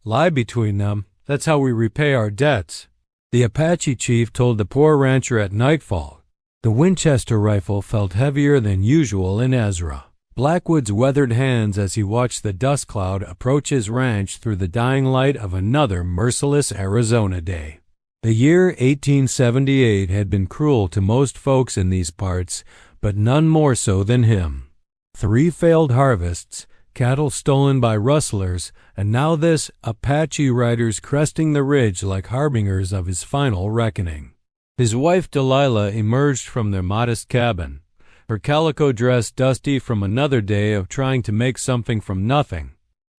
lie between them. That's how we repay our debts." The Apache chief told the poor rancher at nightfall. The Winchester rifle felt heavier than usual in Ezra Blackwood's weathered hands as he watched the dust cloud approach his ranch through the dying light of another merciless Arizona day. The year 1878 had been cruel to most folks in these parts, but none more so than him. 3 failed harvests, cattle stolen by rustlers, and now this Apache riders cresting the ridge like harbingers of his final reckoning. His wife Delilah emerged from their modest cabin, her calico dress dusty from another day of trying to make something from nothing.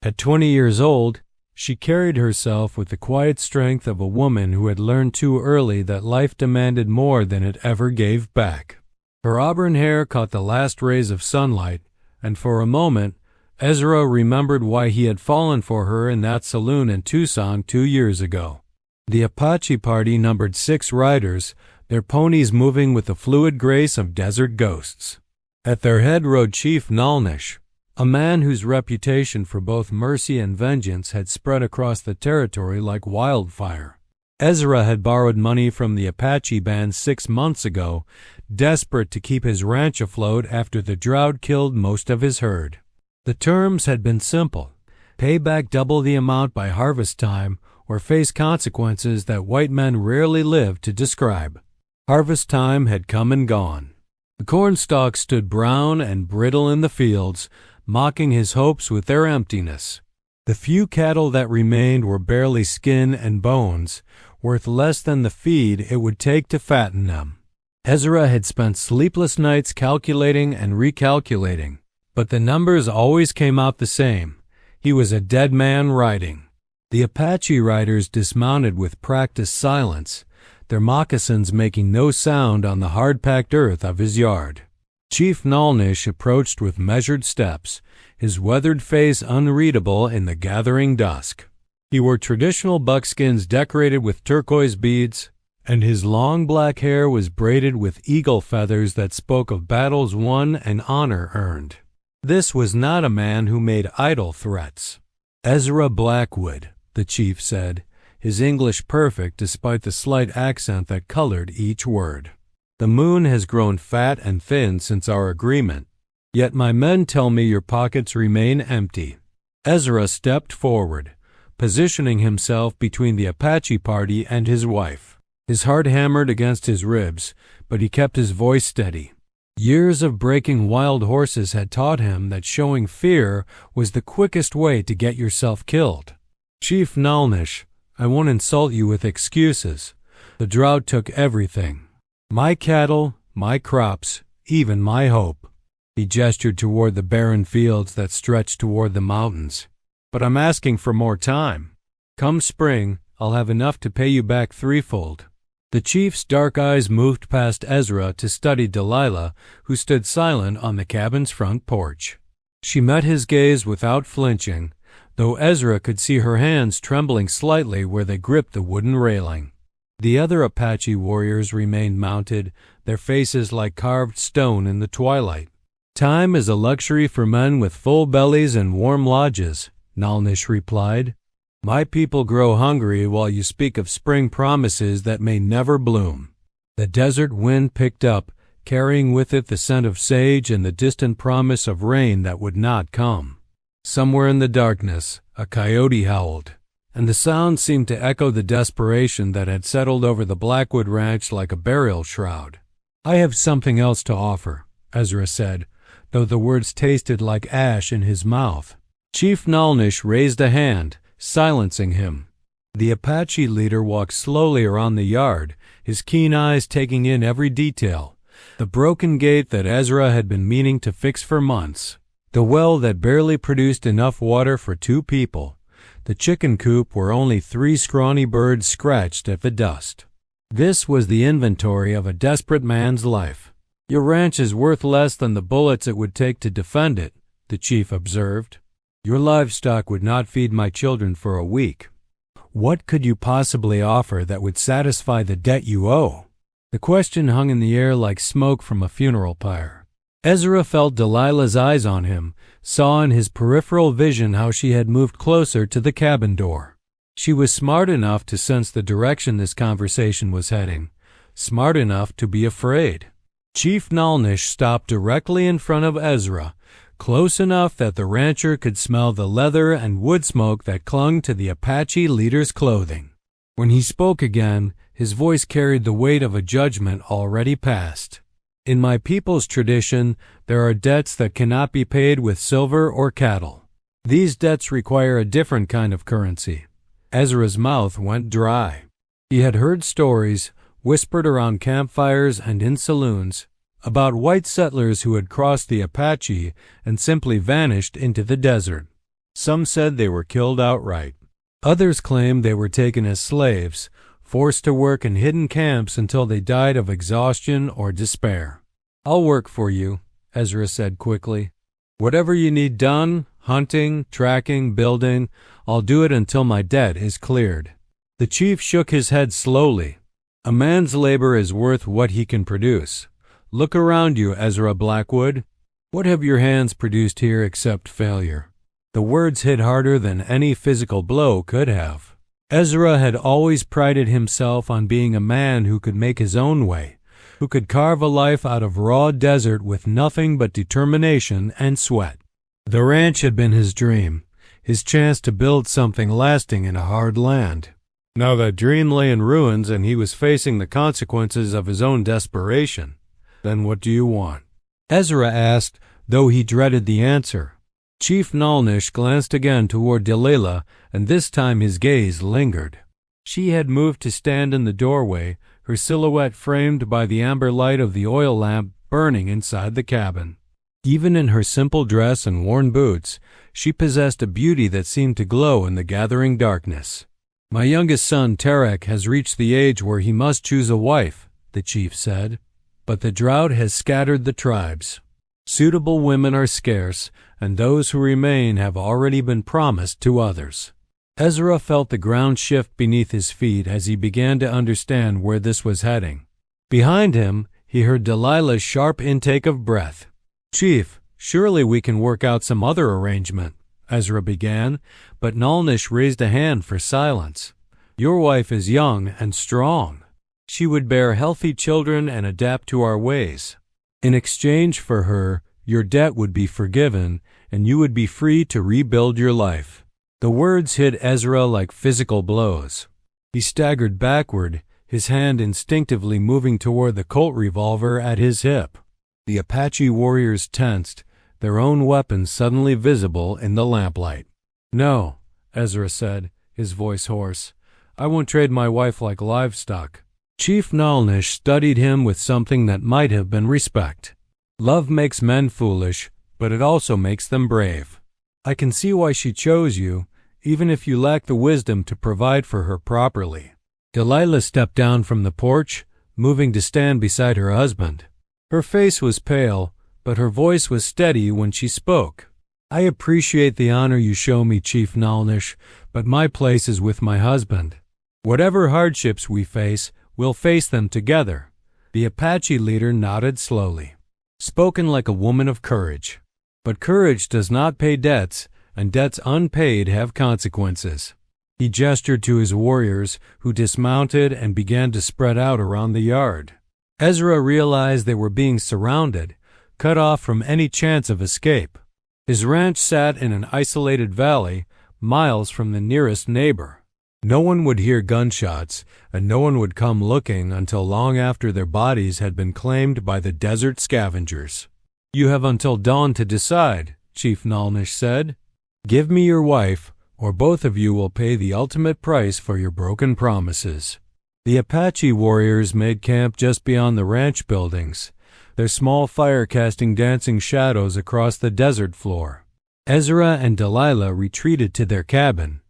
At 20 years old, she carried herself with the quiet strength of a woman who had learned too early that life demanded more than it ever gave back. Her auburn hair caught the last rays of sunlight, and for a moment, Ezra remembered why he had fallen for her in that saloon in Tucson 2 years ago. The Apache party numbered 6 riders, their ponies moving with the fluid grace of desert ghosts. At their head rode Chief Nalnish, a man whose reputation for both mercy and vengeance had spread across the territory like wildfire. Ezra had borrowed money from the Apache band 6 months ago, desperate to keep his ranch afloat after the drought killed most of his herd. The terms had been simple: pay back double the amount by harvest time or face consequences that white men rarely live to describe. Harvest time had come and gone. The corn stalks stood brown and brittle in the fields, mocking his hopes with their emptiness. The few cattle that remained were barely skin and bones, worth less than the feed it would take to fatten them. Ezra had spent sleepless nights calculating and recalculating, but the numbers always came out the same. He was a dead man riding. The Apache riders dismounted with practiced silence, their moccasins making no sound on the hard-packed earth of his yard. Chief Nalnish approached with measured steps, his weathered face unreadable in the gathering dusk. He wore traditional buckskins decorated with turquoise beads, and his long black hair was braided with eagle feathers that spoke of battles won and honor earned. This was not a man who made idle threats. "Ezra Blackwood," the chief said, his English perfect despite the slight accent that colored each word. "The moon has grown fat and thin since our agreement, yet my men tell me your pockets remain empty." Ezra stepped forward, positioning himself between the Apache party and his wife. His heart hammered against his ribs, but he kept his voice steady. Years of breaking wild horses had taught him that showing fear was the quickest way to get yourself killed. "Chief Nalnish, I won't insult you with excuses. The drought took everything. My cattle, my crops, even my hope." He gestured toward the barren fields that stretched toward the mountains. "But I'm asking for more time. Come spring, I'll have enough to pay you back threefold." The chief's dark eyes moved past Ezra to study Delilah, who stood silent on the cabin's front porch. She met his gaze without flinching, though Ezra could see her hands trembling slightly where they gripped the wooden railing. The other Apache warriors remained mounted, their faces like carved stone in the twilight. "Time is a luxury for men with full bellies and warm lodges," Nalnish replied. "My people grow hungry while you speak of spring promises that may never bloom." The desert wind picked up, carrying with it the scent of sage and the distant promise of rain that would not come. Somewhere in the darkness, a coyote howled, and the sound seemed to echo the desperation that had settled over the Blackwood Ranch like a burial shroud. "I have something else to offer," Ezra said, though the words tasted like ash in his mouth. Chief Nalnish raised a hand, silencing him. The Apache leader walked slowly around the yard, his keen eyes taking in every detail. The broken gate that Ezra had been meaning to fix for months. The well that barely produced enough water for 2 people. The chicken coop where only 3 scrawny birds scratched at the dust. This was the inventory of a desperate man's life. "Your ranch is worth less than the bullets it would take to defend it," the chief observed. "Your livestock would not feed my children for a week. What could you possibly offer that would satisfy the debt you owe?" The question hung in the air like smoke from a funeral pyre. Ezra felt Delilah's eyes on him, saw in his peripheral vision how she had moved closer to the cabin door. She was smart enough to sense the direction this conversation was heading, smart enough to be afraid. Chief Nalnish stopped directly in front of Ezra, close enough that the rancher could smell the leather and wood smoke that clung to the Apache leader's clothing. When he spoke again, his voice carried the weight of a judgment already passed. In my people's tradition, there are debts that cannot be paid with silver or cattle. These debts require a different kind of currency. Ezra's mouth went dry. He had heard stories, whispered around campfires and in saloons, about white settlers who had crossed the Apache and simply vanished into the desert. Some said they were killed outright. Others claimed they were taken as slaves, forced to work in hidden camps until they died of exhaustion or despair. "I'll work for you," Ezra said quickly. "Whatever you need done, hunting, tracking, building, I'll do it until my debt is cleared." The chief shook his head slowly. "A man's labor is worth what he can produce. Look around you, Ezra Blackwood. What have your hands produced here except failure?" The words hit harder than any physical blow could have. Ezra had always prided himself on being a man who could make his own way, who could carve a life out of raw desert with nothing but determination and sweat. The ranch had been his dream, his chance to build something lasting in a hard land. Now that dream lay in ruins and he was facing the consequences of his own desperation. "Then what do you want?" Ezra asked, though he dreaded the answer. Chief Nalnish glanced again toward Delilah, and this time his gaze lingered. She had moved to stand in the doorway, her silhouette framed by the amber light of the oil lamp burning inside the cabin. Even in her simple dress and worn boots, she possessed a beauty that seemed to glow in the gathering darkness. "My youngest son, Tarek, has reached the age where he must choose a wife," the chief said. "But the drought has scattered the tribes. Suitable women are scarce, and those who remain have already been promised to others." Ezra felt the ground shift beneath his feet as he began to understand where this was heading. Behind him, he heard Delilah's sharp intake of breath. "Chief, surely we can work out some other arrangement," Ezra began, but Nalnish raised a hand for silence. "Your wife is young and strong. She would bear healthy children and adapt to our ways. In exchange for her, your debt would be forgiven, and you would be free to rebuild your life." The words hit Ezra like physical blows. He staggered backward, his hand instinctively moving toward the Colt revolver at his hip. The Apache warriors tensed, their own weapons suddenly visible in the lamplight. "No," Ezra said, his voice hoarse. "I won't trade my wife like livestock." Chief Nalnish studied him with something that might have been respect. "Love makes men foolish, but it also makes them brave. I can see why she chose you, even if you lack the wisdom to provide for her properly." Delilah stepped down from the porch, moving to stand beside her husband. Her face was pale, but her voice was steady when she spoke. "I appreciate the honor you show me, Chief Nalnish, but my place is with my husband. Whatever hardships we face, we'll face them together." The Apache leader nodded slowly. Spoken like a woman of courage. But courage does not pay debts, and debts unpaid have consequences. He gestured to his warriors, who dismounted and began to spread out around the yard. Ezra realized they were being surrounded, cut off from any chance of escape. His ranch sat in an isolated valley, miles from the nearest neighbor. No one would hear gunshots, and no one would come looking until long after their bodies had been claimed by the desert scavengers. "You have until dawn to decide," Chief Nalnish said. "Give me your wife, or both of you will pay the ultimate price for your broken promises." The Apache warriors made camp just beyond the ranch buildings, their small fire casting dancing shadows across the desert floor. Ezra and Delilah retreated to their cabin,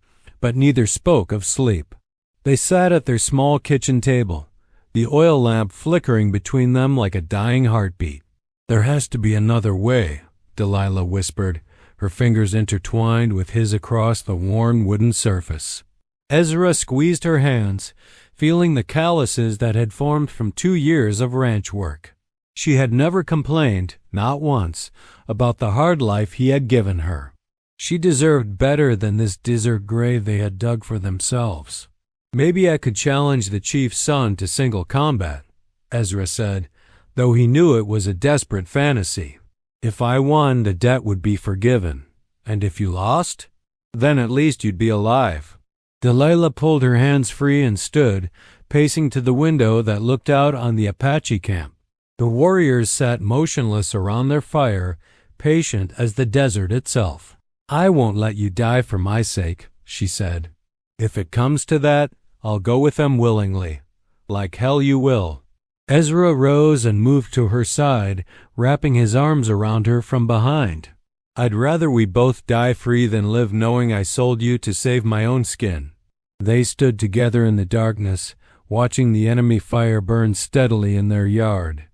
but neither spoke of sleep. They sat at their small kitchen table, the oil lamp flickering between them like a dying heartbeat. "There has to be another way," Delilah whispered, her fingers intertwined with his across the worn wooden surface. Ezra squeezed her hands, feeling the calluses that had formed from 2 years of ranch work. She had never complained, not once, about the hard life he had given her. She deserved better than this desert grave they had dug for themselves. Maybe I could challenge the chief's son to single combat, Ezra said, though he knew it was a desperate fantasy. If I won, the debt would be forgiven. And if you lost? Then at least you'd be alive. Delilah pulled her hands free and stood, pacing to the window that looked out on the Apache camp. The warriors sat motionless around their fire, patient as the desert itself. I won't let you die for my sake, she said. If it comes to that, I'll go with them willingly. Like hell you will. Ezra rose and moved to her side, wrapping his arms around her from behind. I'd rather we both die free than live knowing I sold you to save my own skin. They stood together in the darkness, watching the enemy fire burn steadily in their yard.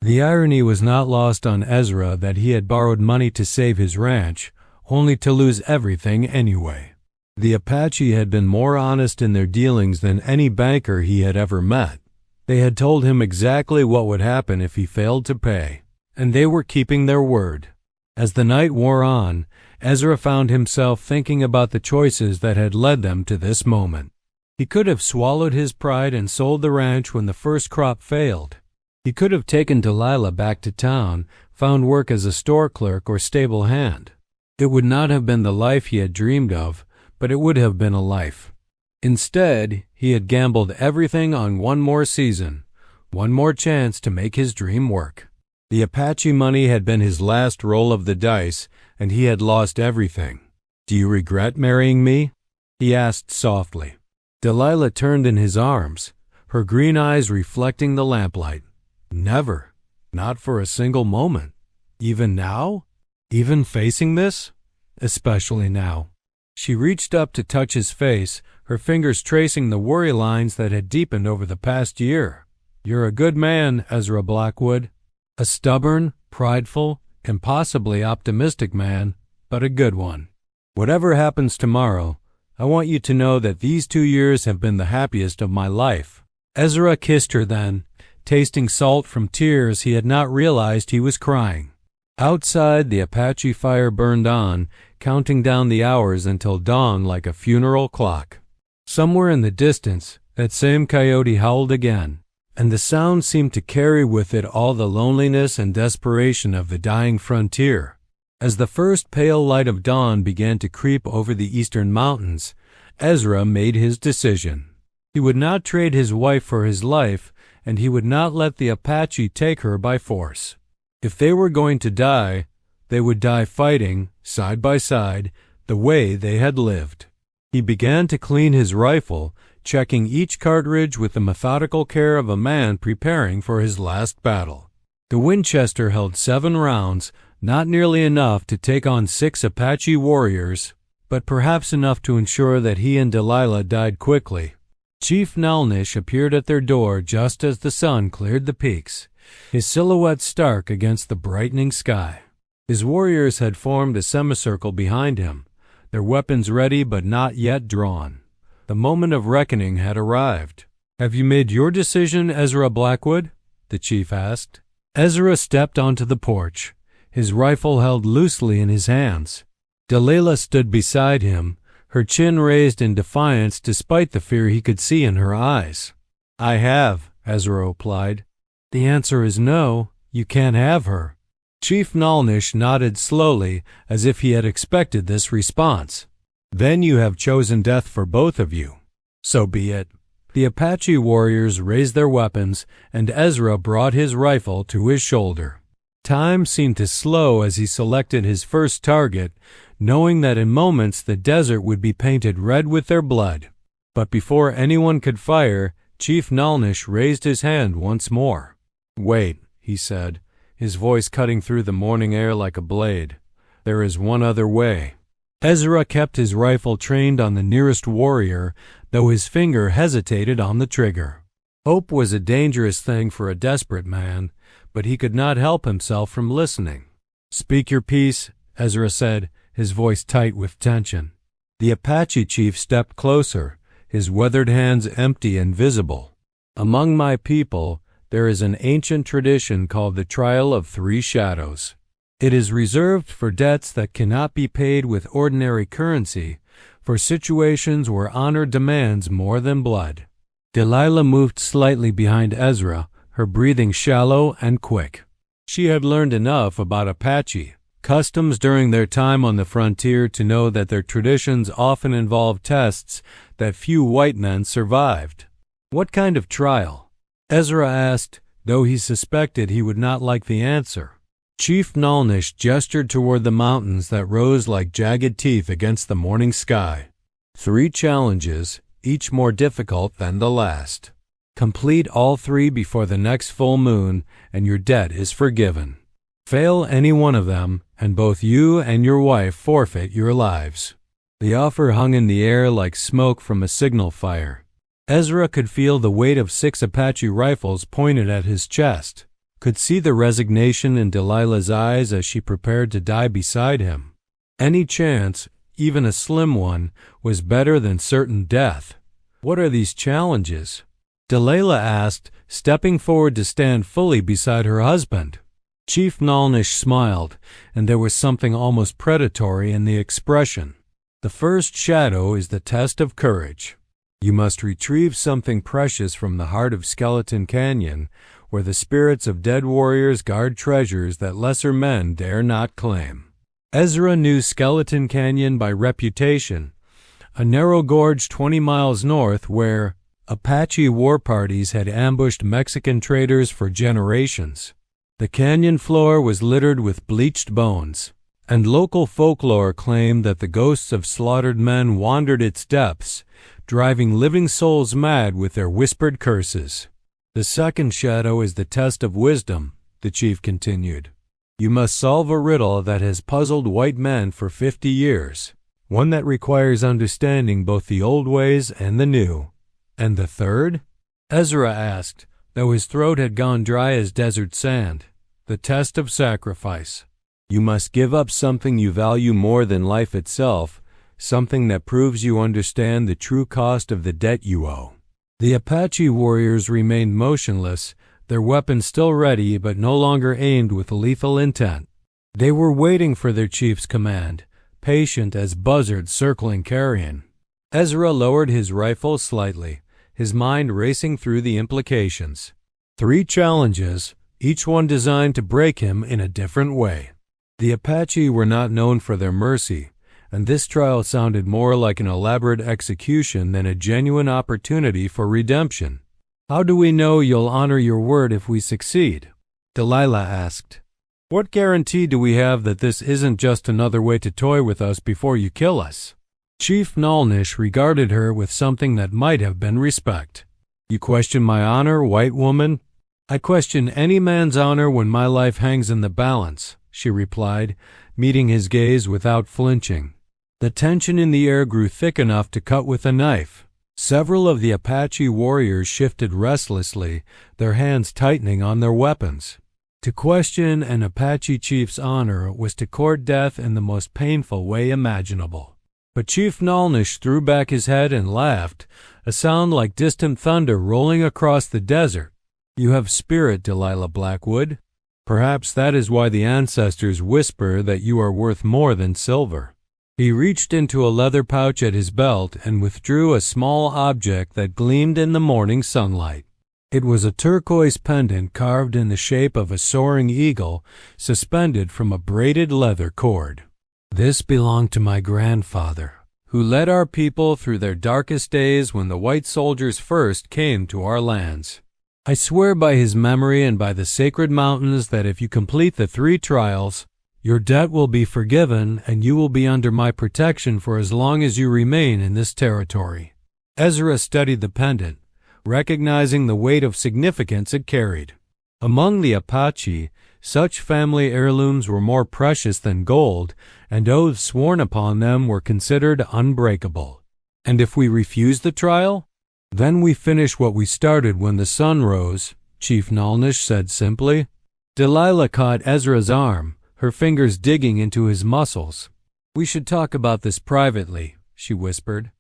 The irony was not lost on Ezra that he had borrowed money to save his ranch, only to lose everything anyway. The Apache had been more honest in their dealings than any banker he had ever met. They had told him exactly what would happen if he failed to pay, and they were keeping their word. As the night wore on, Ezra found himself thinking about the choices that had led them to this moment. He could have swallowed his pride and sold the ranch when the first crop failed. He could have taken Delilah back to town, found work as a store clerk or stable hand. It would not have been the life he had dreamed of, but it would have been a life. Instead, he had gambled everything on one more season, one more chance to make his dream work. The Apache money had been his last roll of the dice, and he had lost everything. Do you regret marrying me? He asked softly. Delilah turned in his arms, her green eyes reflecting the lamplight. Never. Not for a single moment. Even now? Even facing this? Especially now. She reached up to touch his face, her fingers tracing the worry lines that had deepened over the past year. You're a good man, Ezra Blackwood. A stubborn, prideful, impossibly optimistic man, but a good one. Whatever happens tomorrow, I want you to know that these 2 years have been the happiest of my life. Ezra kissed her then, tasting salt from tears he had not realized he was crying. Outside, the Apache fire burned on, counting down the hours until dawn like a funeral clock. Somewhere in the distance, that same coyote howled again, and the sound seemed to carry with it all the loneliness and desperation of the dying frontier. As the first pale light of dawn began to creep over the eastern mountains, Ezra made his decision. He would not trade his wife for his life, and he would not let the Apache take her by force. If they were going to die, they would die fighting, side by side, the way they had lived. He began to clean his rifle, checking each cartridge with the methodical care of a man preparing for his last battle. The Winchester held 7 rounds, not nearly enough to take on 6 Apache warriors, but perhaps enough to ensure that he and Delilah died quickly. Chief Nalnish appeared at their door just as the sun cleared the peaks, his silhouette stark against the brightening sky. His warriors had formed a semicircle behind him, their weapons ready but not yet drawn. The moment of reckoning had arrived. Have you made your decision, Ezra Blackwood? The chief asked. Ezra stepped onto the porch, his rifle held loosely in his hands. Delilah stood beside him, her chin raised in defiance despite the fear he could see in her eyes. I have, Ezra replied. The answer is no, you can't have her. Chief Nalnish nodded slowly as if he had expected this response. Then you have chosen death for both of you. So be it. The Apache warriors raised their weapons, and Ezra brought his rifle to his shoulder. Time seemed to slow as he selected his first target, knowing that in moments the desert would be painted red with their blood. But before anyone could fire, Chief Nalnish raised his hand once more. Wait, he said, his voice cutting through the morning air like a blade. There is one other way. Ezra kept his rifle trained on the nearest warrior, though his finger hesitated on the trigger. Hope was a dangerous thing for a desperate man, but he could not help himself from listening. Speak your piece, Ezra said, his voice tight with tension. The Apache chief stepped closer, his weathered hands empty and visible. Among my people, there is an ancient tradition called the Trial of Three Shadows. It is reserved for debts that cannot be paid with ordinary currency, for situations where honor demands more than blood. Delilah moved slightly behind Ezra, her breathing shallow and quick. She had learned enough about Apache customs during their time on the frontier to know that their traditions often involve tests that few white men survived. "What kind of trial?" Ezra asked, though he suspected he would not like the answer. Chief Nalnish gestured toward the mountains that rose like jagged teeth against the morning sky. "3 challenges, each more difficult than the last. Complete all 3 before the next full moon, and your debt is forgiven. Fail any one of them, and both you and your wife forfeit your lives." The offer hung in the air like smoke from a signal fire. Ezra could feel the weight of 6 Apache rifles pointed at his chest, could see the resignation in Delilah's eyes as she prepared to die beside him. Any chance, even a slim one, was better than certain death. "What are these challenges?" Delilah asked, stepping forward to stand fully beside her husband. Chief Nalnish smiled, and there was something almost predatory in the expression. "The first shadow is the test of courage. You must retrieve something precious from the heart of Skeleton Canyon, where the spirits of dead warriors guard treasures that lesser men dare not claim." Ezra knew Skeleton Canyon by reputation, a narrow gorge 20 miles north where Apache war parties had ambushed Mexican traders for generations. The canyon floor was littered with bleached bones, and local folklore claimed that the ghosts of slaughtered men wandered its depths, driving living souls mad with their whispered curses. "The second shadow is the test of wisdom," the chief continued. "You must solve a riddle that has puzzled white men for 50 years, one that requires understanding both the old ways and the new." "And the third?" Ezra asked, though his throat had gone dry as desert sand. "The test of sacrifice. You must give up something you value more than life itself, something that proves you understand the true cost of the debt you owe." The Apache warriors remained motionless, their weapons still ready but no longer aimed with lethal intent. They were waiting for their chief's command, patient as buzzards circling carrion. Ezra lowered his rifle slightly, his mind racing through the implications. 3 challenges, each one designed to break him in a different way. The Apache were not known for their mercy, and this trial sounded more like an elaborate execution than a genuine opportunity for redemption. "How do we know you'll honor your word if we succeed?" Delilah asked. "What guarantee do we have that this isn't just another way to toy with us before you kill us?" Chief Nalnish regarded her with something that might have been respect. "You question my honor, white woman?" "I question any man's honor when my life hangs in the balance," she replied, meeting his gaze without flinching. The tension in the air grew thick enough to cut with a knife. Several of the Apache warriors shifted restlessly, their hands tightening on their weapons. To question an Apache chief's honor was to court death in the most painful way imaginable. But Chief Nalnish threw back his head and laughed, a sound like distant thunder rolling across the desert. "You have spirit, Delilah Blackwood. Perhaps that is why the ancestors whisper that you are worth more than silver." He reached into a leather pouch at his belt and withdrew a small object that gleamed in the morning sunlight. It was a turquoise pendant carved in the shape of a soaring eagle suspended from a braided leather cord. "This belonged to my grandfather, who led our people through their darkest days when the white soldiers first came to our lands. I swear by his memory and by the sacred mountains that if you complete the 3 trials, your debt will be forgiven and you will be under my protection for as long as you remain in this territory." Ezra studied the pendant, recognizing the weight of significance it carried. Among the Apache, such family heirlooms were more precious than gold, and oaths sworn upon them were considered unbreakable. "And if we refuse the trial?" "Then we finish what we started when the sun rose," Chief Nalnish said simply. Delilah caught Ezra's arm, her fingers digging into his muscles. "We should talk about this privately," she whispered.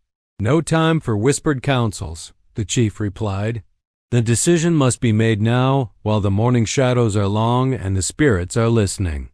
"No time for whispered counsels," the chief replied. The decision must be made now, while the morning shadows are long and the spirits are listening.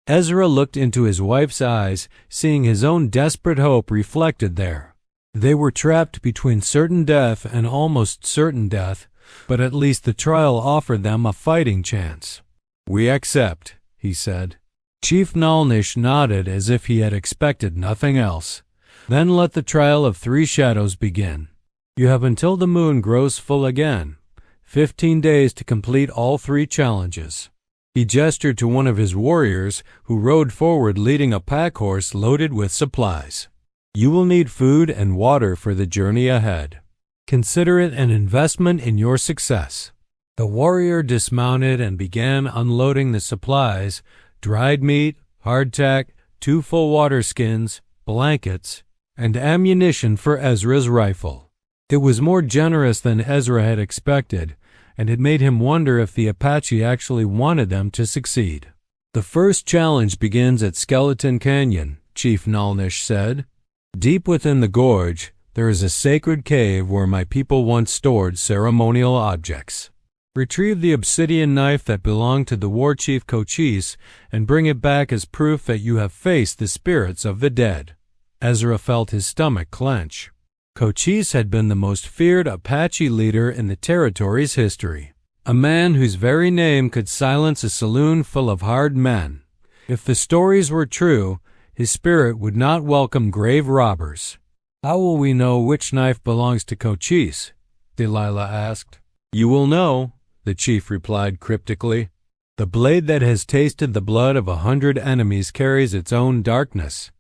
Ezra looked into his wife's eyes, seeing his own desperate hope reflected there. They were trapped between certain death and almost certain death, but at least the trial offered them a fighting chance. "We accept," he said. Chief Nalnish nodded as if he had expected nothing else. "Then let the trial of 3 shadows begin. You have until the moon grows full again, 15 days to complete all 3 challenges." He gestured to one of his warriors, who rode forward leading a pack horse loaded with supplies. "You will need food and water for the journey ahead. Consider it an investment in your success." The warrior dismounted and began unloading the supplies: dried meat, hardtack, 2 full water skins, blankets, and ammunition for Ezra's rifle. It was more generous than Ezra had expected, and it made him wonder if the Apache actually wanted them to succeed. "The first challenge begins at Skeleton Canyon," Chief Nalnish said. "Deep within the gorge, there is a sacred cave where my people once stored ceremonial objects. Retrieve the obsidian knife that belonged to the war chief Cochise and bring it back as proof that you have faced the spirits of the dead." Ezra felt his stomach clench. Cochise had been the most feared Apache leader in the territory's history, a man whose very name could silence a saloon full of hard men. If the stories were true, his spirit would not welcome grave robbers. "How will we know which knife belongs to Cochise?" Delilah asked. "You will know," the chief replied cryptically. "The blade that has tasted the blood of 100 enemies carries its own darkness."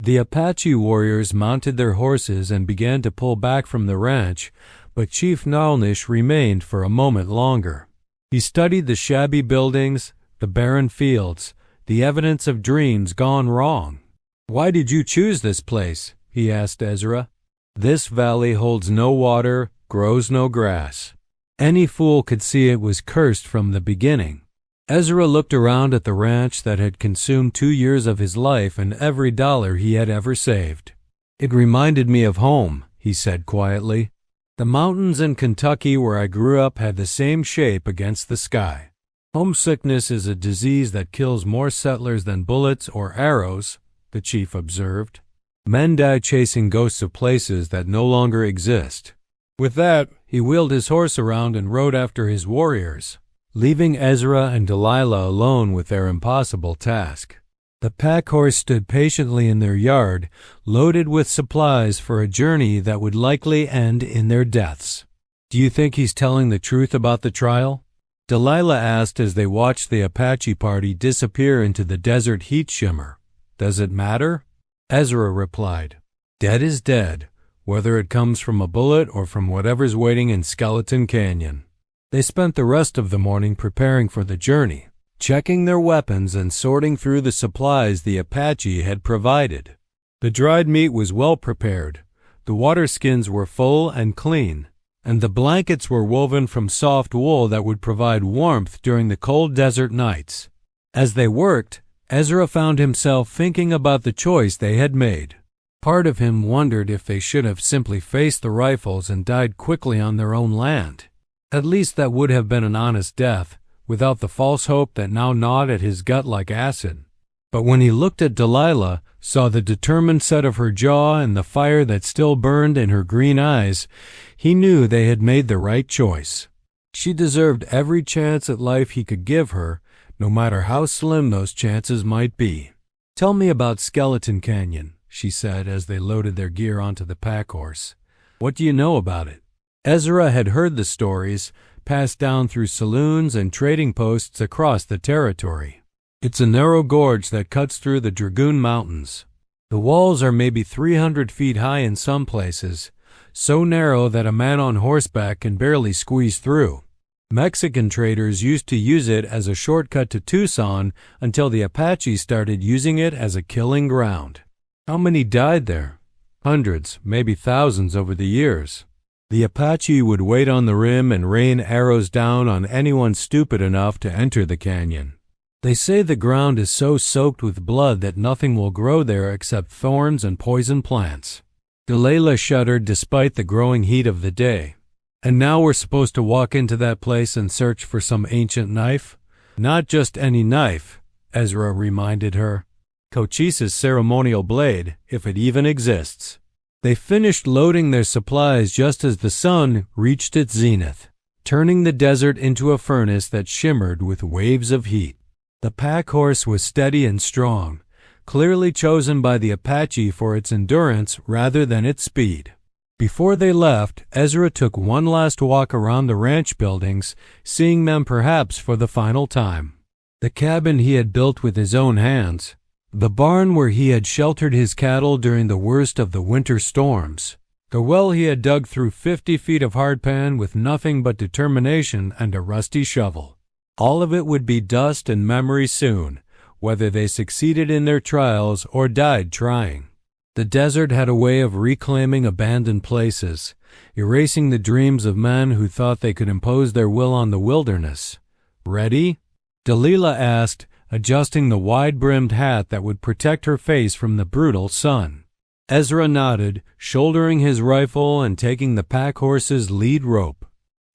The Apache warriors mounted their horses and began to pull back from the ranch, but Chief Nalnish remained for a moment longer. He studied the shabby buildings, the barren fields, the evidence of dreams gone wrong. "Why did you choose this place?" he asked Ezra. "This valley holds no water, grows no grass. Any fool could see it was cursed from the beginning." Ezra looked around at the ranch that had consumed 2 years of his life and every dollar he had ever saved. "It reminded me of home," he said quietly. "The mountains in Kentucky where I grew up had the same shape against the sky." "Homesickness is a disease that kills more settlers than bullets or arrows," the chief observed. "Men die chasing ghosts of places that no longer exist." With that, he wheeled his horse around and rode after his warriors, leaving Ezra and Delilah alone with their impossible task. The pack horse stood patiently in their yard, loaded with supplies for a journey that would likely end in their deaths. "Do you think he's telling the truth about the trial?" Delilah asked as they watched the Apache party disappear into the desert heat shimmer. "Does it matter?" Ezra replied, "Dead is dead, whether it comes from a bullet or from whatever's waiting in Skeleton Canyon." They spent the rest of the morning preparing for the journey, checking their weapons and sorting through the supplies the Apache had provided. The dried meat was well prepared, the water skins were full and clean, and the blankets were woven from soft wool that would provide warmth during the cold desert nights. As they worked, Ezra found himself thinking about the choice they had made. Part of him wondered if they should have simply faced the rifles and died quickly on their own land. At least that would have been an honest death, without the false hope that now gnawed at his gut like acid. But when he looked at Delilah, saw the determined set of her jaw and the fire that still burned in her green eyes, he knew they had made the right choice. She deserved every chance at life he could give her, no matter how slim those chances might be. "Tell me about Skeleton Canyon," she said as they loaded their gear onto the pack horse. "What do you know about it?" Ezra had heard the stories, passed down through saloons and trading posts across the territory. "It's a narrow gorge that cuts through the Dragoon Mountains. The walls are maybe 300 feet high in some places, so narrow that a man on horseback can barely squeeze through. Mexican traders used to use it as a shortcut to Tucson until the Apache started using it as a killing ground." "How many died there?" "Hundreds, maybe thousands over the years. The Apache would wait on the rim and rain arrows down on anyone stupid enough to enter the canyon. They say the ground is so soaked with blood that nothing will grow there except thorns and poison plants." Delilah shuddered despite the growing heat of the day. And now we're supposed to walk into that place and search for some ancient knife? Not just any knife, Ezra reminded her. Cochise's ceremonial blade, if it even exists. They finished loading their supplies just as the sun reached its zenith, turning the desert into a furnace that shimmered with waves of heat. The pack horse was steady and strong, clearly chosen by the Apache for its endurance rather than its speed. Before they left, Ezra took one last walk around the ranch buildings, seeing them perhaps for the final time. The cabin he had built with his own hands, the barn where he had sheltered his cattle during the worst of the winter storms, the well he had dug through 50 feet of hardpan with nothing but determination and a rusty shovel. All of it would be dust and memory soon, whether they succeeded in their trials or died trying. The desert had a way of reclaiming abandoned places, erasing the dreams of men who thought they could impose their will on the wilderness. "Ready?" Delilah asked, adjusting the wide-brimmed hat that would protect her face from the brutal sun. Ezra nodded, shouldering his rifle and taking the pack horse's lead rope.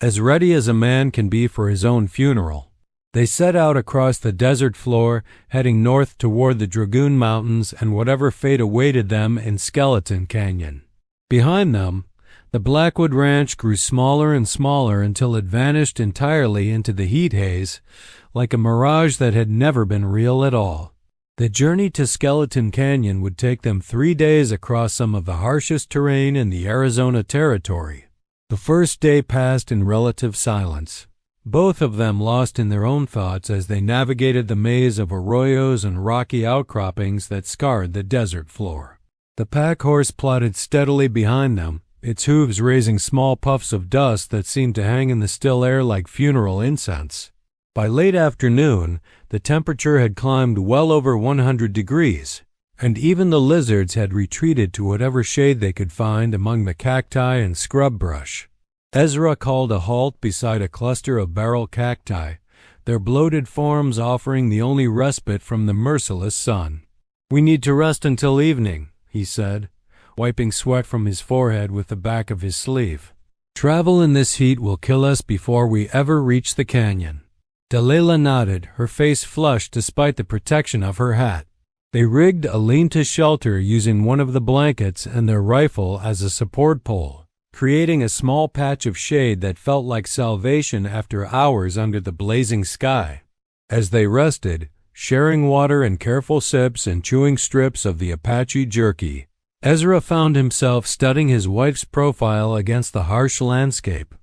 As ready as a man can be for his own funeral. They set out across the desert floor, heading north toward the Dragoon Mountains and whatever fate awaited them in Skeleton Canyon. Behind them, the Blackwood Ranch grew smaller and smaller until it vanished entirely into the heat haze, like a mirage that had never been real at all. The journey to Skeleton Canyon would take them 3 days across some of the harshest terrain in the Arizona Territory. The first day passed in relative silence, both of them lost in their own thoughts as they navigated the maze of arroyos and rocky outcroppings that scarred the desert floor. The pack horse plodded steadily behind them, its hooves raising small puffs of dust that seemed to hang in the still air like funeral incense. By late afternoon, the temperature had climbed well over 100 degrees, and even the lizards had retreated to whatever shade they could find among the cacti and scrub brush. Ezra called a halt beside a cluster of barrel cacti, their bloated forms offering the only respite from the merciless sun. "We need to rest until evening," he said, wiping sweat from his forehead with the back of his sleeve. "Travel in this heat will kill us before we ever reach the canyon." Delilah nodded, her face flushed despite the protection of her hat. They rigged a lean-to shelter using one of the blankets and their rifle as a support pole, creating a small patch of shade that felt like salvation after hours under the blazing sky. As they rested, sharing water and careful sips and chewing strips of the Apache jerky, Ezra found himself studying his wife's profile against the harsh landscape.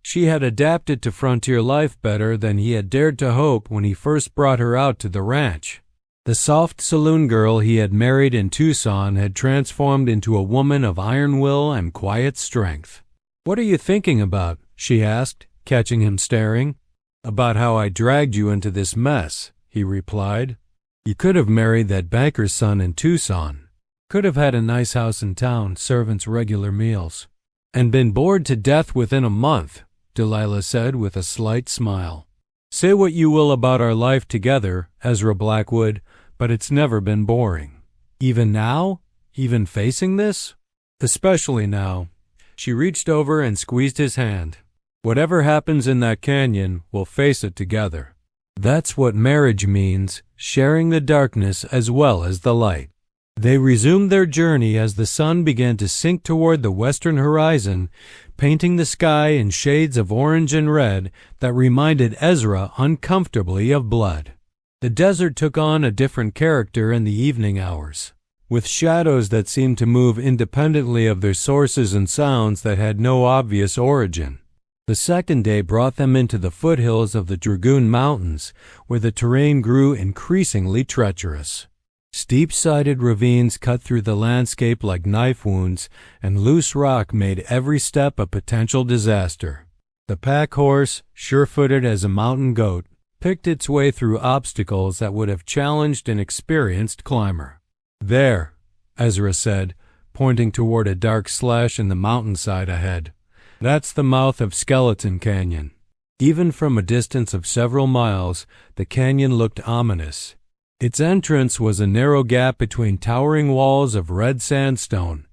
She had adapted to frontier life better than he had dared to hope when he first brought her out to the ranch. The soft saloon girl he had married in Tucson had transformed into a woman of iron will and quiet strength. "What are you thinking about?" she asked, catching him staring. "About how I dragged you into this mess," he replied. "You could have married that banker's son in Tucson, could have had a nice house in town, servants' regular meals, and been bored to death within a month," Delilah said with a slight smile. "Say what you will about our life together, Ezra Blackwood, but it's never been boring. Even now? Even facing this? Especially now." She reached over and squeezed his hand. "Whatever happens in that canyon, we'll face it together. That's what marriage means, sharing the darkness as well as the light." They resumed their journey as the sun began to sink toward the western horizon, painting the sky in shades of orange and red that reminded Ezra uncomfortably of blood. The desert took on a different character in the evening hours, with shadows that seemed to move independently of their sources and sounds that had no obvious origin. The second day brought them into the foothills of the Dragoon Mountains, where the terrain grew increasingly treacherous. Steep-sided ravines cut through the landscape like knife wounds, and loose rock made every step a potential disaster. The pack horse, sure-footed as a mountain goat, picked its way through obstacles that would have challenged an experienced climber. "There," Ezra said, pointing toward a dark slash in the mountainside ahead. "That's the mouth of Skeleton Canyon." Even from a distance of several miles, the canyon looked ominous. Its entrance was a narrow gap between towering walls of red sandstone,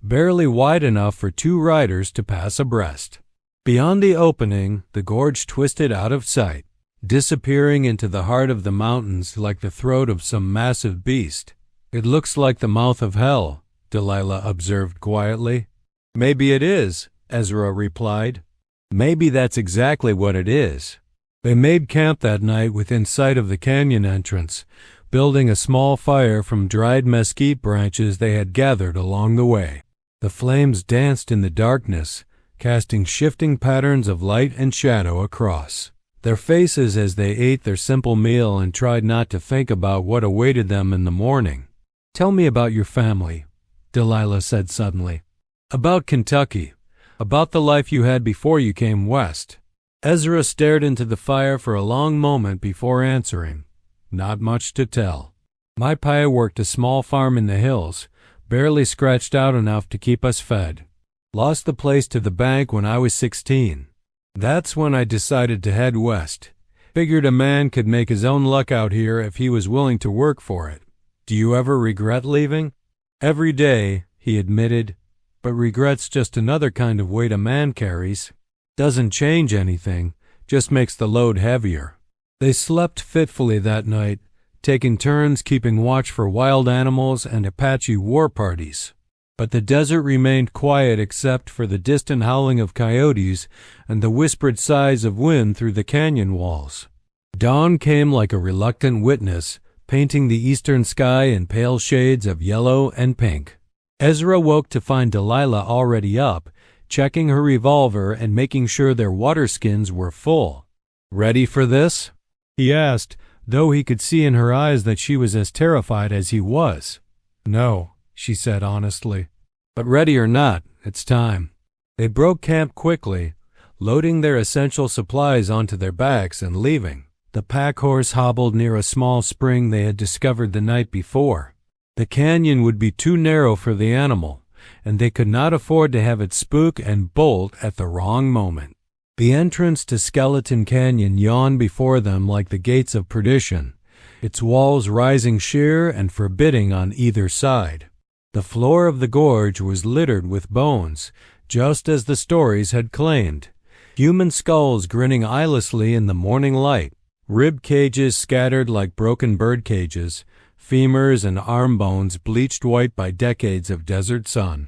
barely wide enough for two riders to pass abreast. Beyond the opening, the gorge twisted out of sight, disappearing into the heart of the mountains like the throat of some massive beast. "It looks like the mouth of hell," Delilah observed quietly. "Maybe it is," Ezra replied. "Maybe that's exactly what it is." They made camp that night within sight of the canyon entrance, building a small fire from dried mesquite branches they had gathered along the way. The flames danced in the darkness, casting shifting patterns of light and shadow across their faces as they ate their simple meal and tried not to think about what awaited them in the morning. "Tell me about your family," Delilah said suddenly. "About Kentucky. About the life you had before you came west." Ezra stared into the fire for a long moment before answering. "Not much to tell. My pa worked a small farm in the hills, barely scratched out enough to keep us fed. Lost the place to the bank when I was 16. That's when I decided to head west. Figured a man could make his own luck out here if he was willing to work for it. Do you ever regret leaving?" "Every day," he admitted, "but regret's just another kind of weight a man carries. Doesn't change anything, just makes the load heavier." They slept fitfully that night, taking turns keeping watch for wild animals and Apache war parties. But the desert remained quiet except for the distant howling of coyotes and the whispered sighs of wind through the canyon walls. Dawn came like a reluctant witness, painting the eastern sky in pale shades of yellow and pink. Ezra woke to find Delilah already up, checking her revolver and making sure their water skins were full. "Ready for this?" he asked, though he could see in her eyes that she was as terrified as he was. "No," she said honestly. "But ready or not, it's time." They broke camp quickly, loading their essential supplies onto their backs and leaving. The pack horse hobbled near a small spring they had discovered the night before. The canyon would be too narrow for the animal, and they could not afford to have it spook and bolt at the wrong moment. The entrance to Skeleton Canyon yawned before them like the gates of perdition, its walls rising sheer and forbidding on either side. The floor of the gorge was littered with bones, just as the stories had claimed. Human skulls grinning eyelessly in the morning light, rib cages scattered like broken bird cages, femurs and arm bones bleached white by decades of desert sun.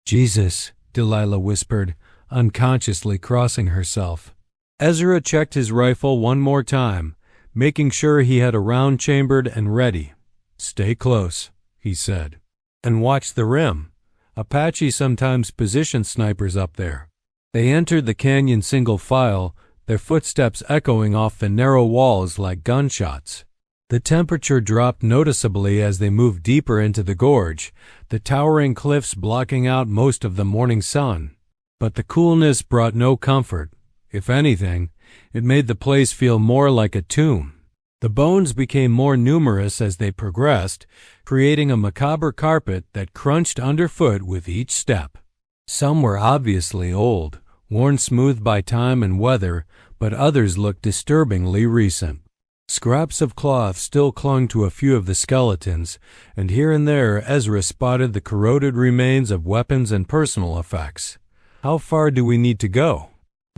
"Jesus," Delilah whispered, unconsciously crossing herself. Ezra checked his rifle one more time, making sure he had a round chambered and ready. "Stay close," he said. "And watch the rim. Apache sometimes position snipers up there." They entered the canyon single file, their footsteps echoing off the narrow walls like gunshots. The temperature dropped noticeably as they moved deeper into the gorge, the towering cliffs blocking out most of the morning sun. But the coolness brought no comfort. If anything, it made the place feel more like a tomb. The bones became more numerous as they progressed, creating a macabre carpet that crunched underfoot with each step. Some were obviously old, worn smooth by time and weather, but others looked disturbingly recent. Scraps of cloth still clung to a few of the skeletons, and here and there Ezra spotted the corroded remains of weapons and personal effects. "How far do we need to go?"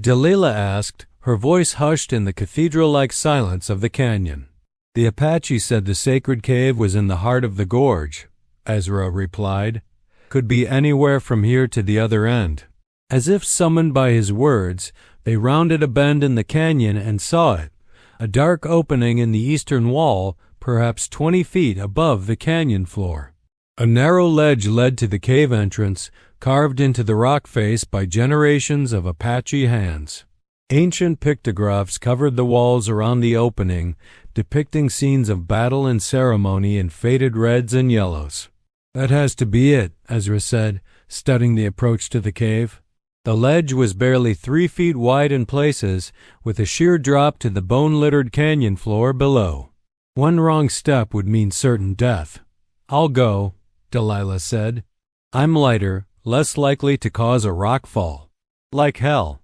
Delilah asked, her voice hushed in the cathedral-like silence of the canyon. "The Apache said the sacred cave was in the heart of the gorge," Ezra replied. "Could be anywhere from here to the other end." As if summoned by his words, they rounded a bend in the canyon and saw it, a dark opening in the eastern wall, perhaps 20 feet above the canyon floor. A narrow ledge led to the cave entrance, carved into the rock face by generations of Apache hands. Ancient pictographs covered the walls around the opening, depicting scenes of battle and ceremony in faded reds and yellows. "That has to be it," Ezra said, studying the approach to the cave. The ledge was barely 3 feet wide in places, with a sheer drop to the bone-littered canyon floor below. One wrong step would mean certain death. "I'll go," Delilah said. "I'm lighter, less likely to cause a rock fall." "Like hell."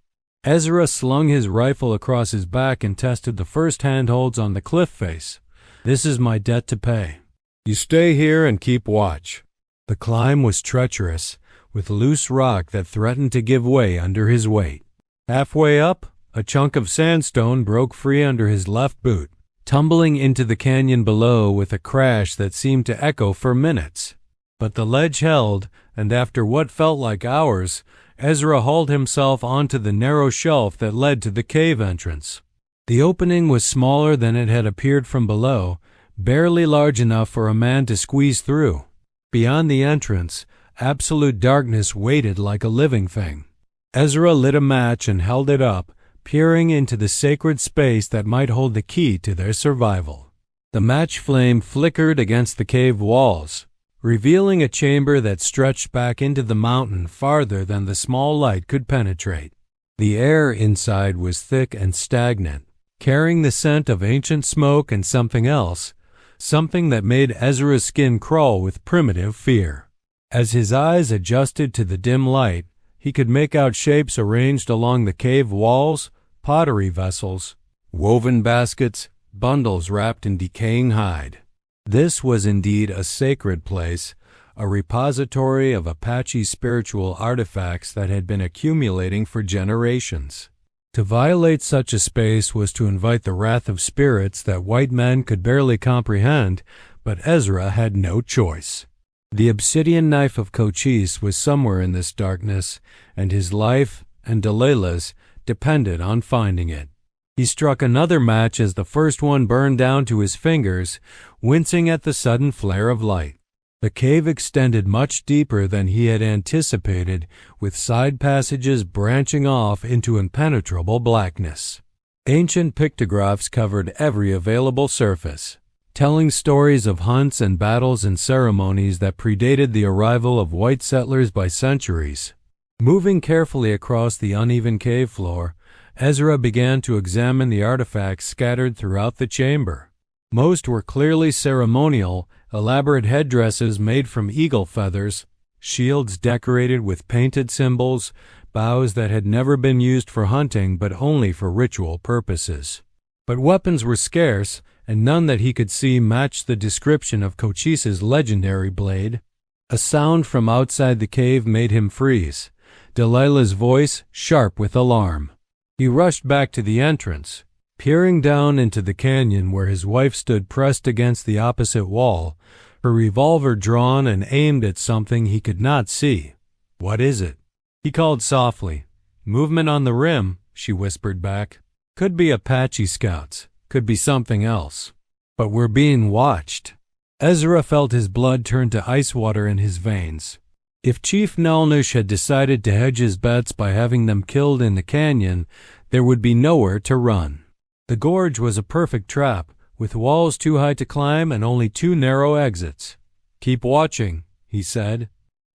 Ezra slung his rifle across his back and tested the first handholds on the cliff face. "This is my debt to pay. You stay here and keep watch." The climb was treacherous, with loose rock that threatened to give way under his weight. Halfway up, a chunk of sandstone broke free under his left boot, tumbling into the canyon below with a crash that seemed to echo for minutes. But the ledge held, and after what felt like hours, Ezra hauled himself onto the narrow shelf that led to the cave entrance. The opening was smaller than it had appeared from below, barely large enough for a man to squeeze through. Beyond the entrance, absolute darkness waited like a living thing. Ezra lit a match and held it up, peering into the sacred space that might hold the key to their survival. The match flame flickered against the cave walls, revealing a chamber that stretched back into the mountain farther than the small light could penetrate. The air inside was thick and stagnant, carrying the scent of ancient smoke and something else, something that made Ezra's skin crawl with primitive fear. As his eyes adjusted to the dim light, he could make out shapes arranged along the cave walls, pottery vessels, woven baskets, bundles wrapped in decaying hide. This was indeed a sacred place, a repository of Apache spiritual artifacts that had been accumulating for generations. To violate such a space was to invite the wrath of spirits that white men could barely comprehend, but Ezra had no choice. The obsidian knife of Cochise was somewhere in this darkness, and his life, and Delilah's, depended on finding it. He struck another match as the first one burned down to his fingers, wincing at the sudden flare of light. The cave extended much deeper than he had anticipated, with side passages branching off into impenetrable blackness. Ancient pictographs covered every available surface, telling stories of hunts and battles and ceremonies that predated the arrival of white settlers by centuries. Moving carefully across the uneven cave floor, Ezra began to examine the artifacts scattered throughout the chamber. Most were clearly ceremonial, elaborate headdresses made from eagle feathers, shields decorated with painted symbols, bows that had never been used for hunting but only for ritual purposes. But weapons were scarce, and none that he could see matched the description of Cochise's legendary blade. A sound from outside the cave made him freeze, Delilah's voice sharp with alarm. He rushed back to the entrance, peering down into the canyon where his wife stood pressed against the opposite wall, her revolver drawn and aimed at something he could not see. "What is it?" he called softly. "Movement on the rim," she whispered back. "Could be Apache scouts, could be something else. But we're being watched." Ezra felt his blood turn to ice water in his veins. If Chief Nalnush had decided to hedge his bets by having them killed in the canyon, there would be nowhere to run. The gorge was a perfect trap, with walls too high to climb and only two narrow exits. "Keep watching," he said.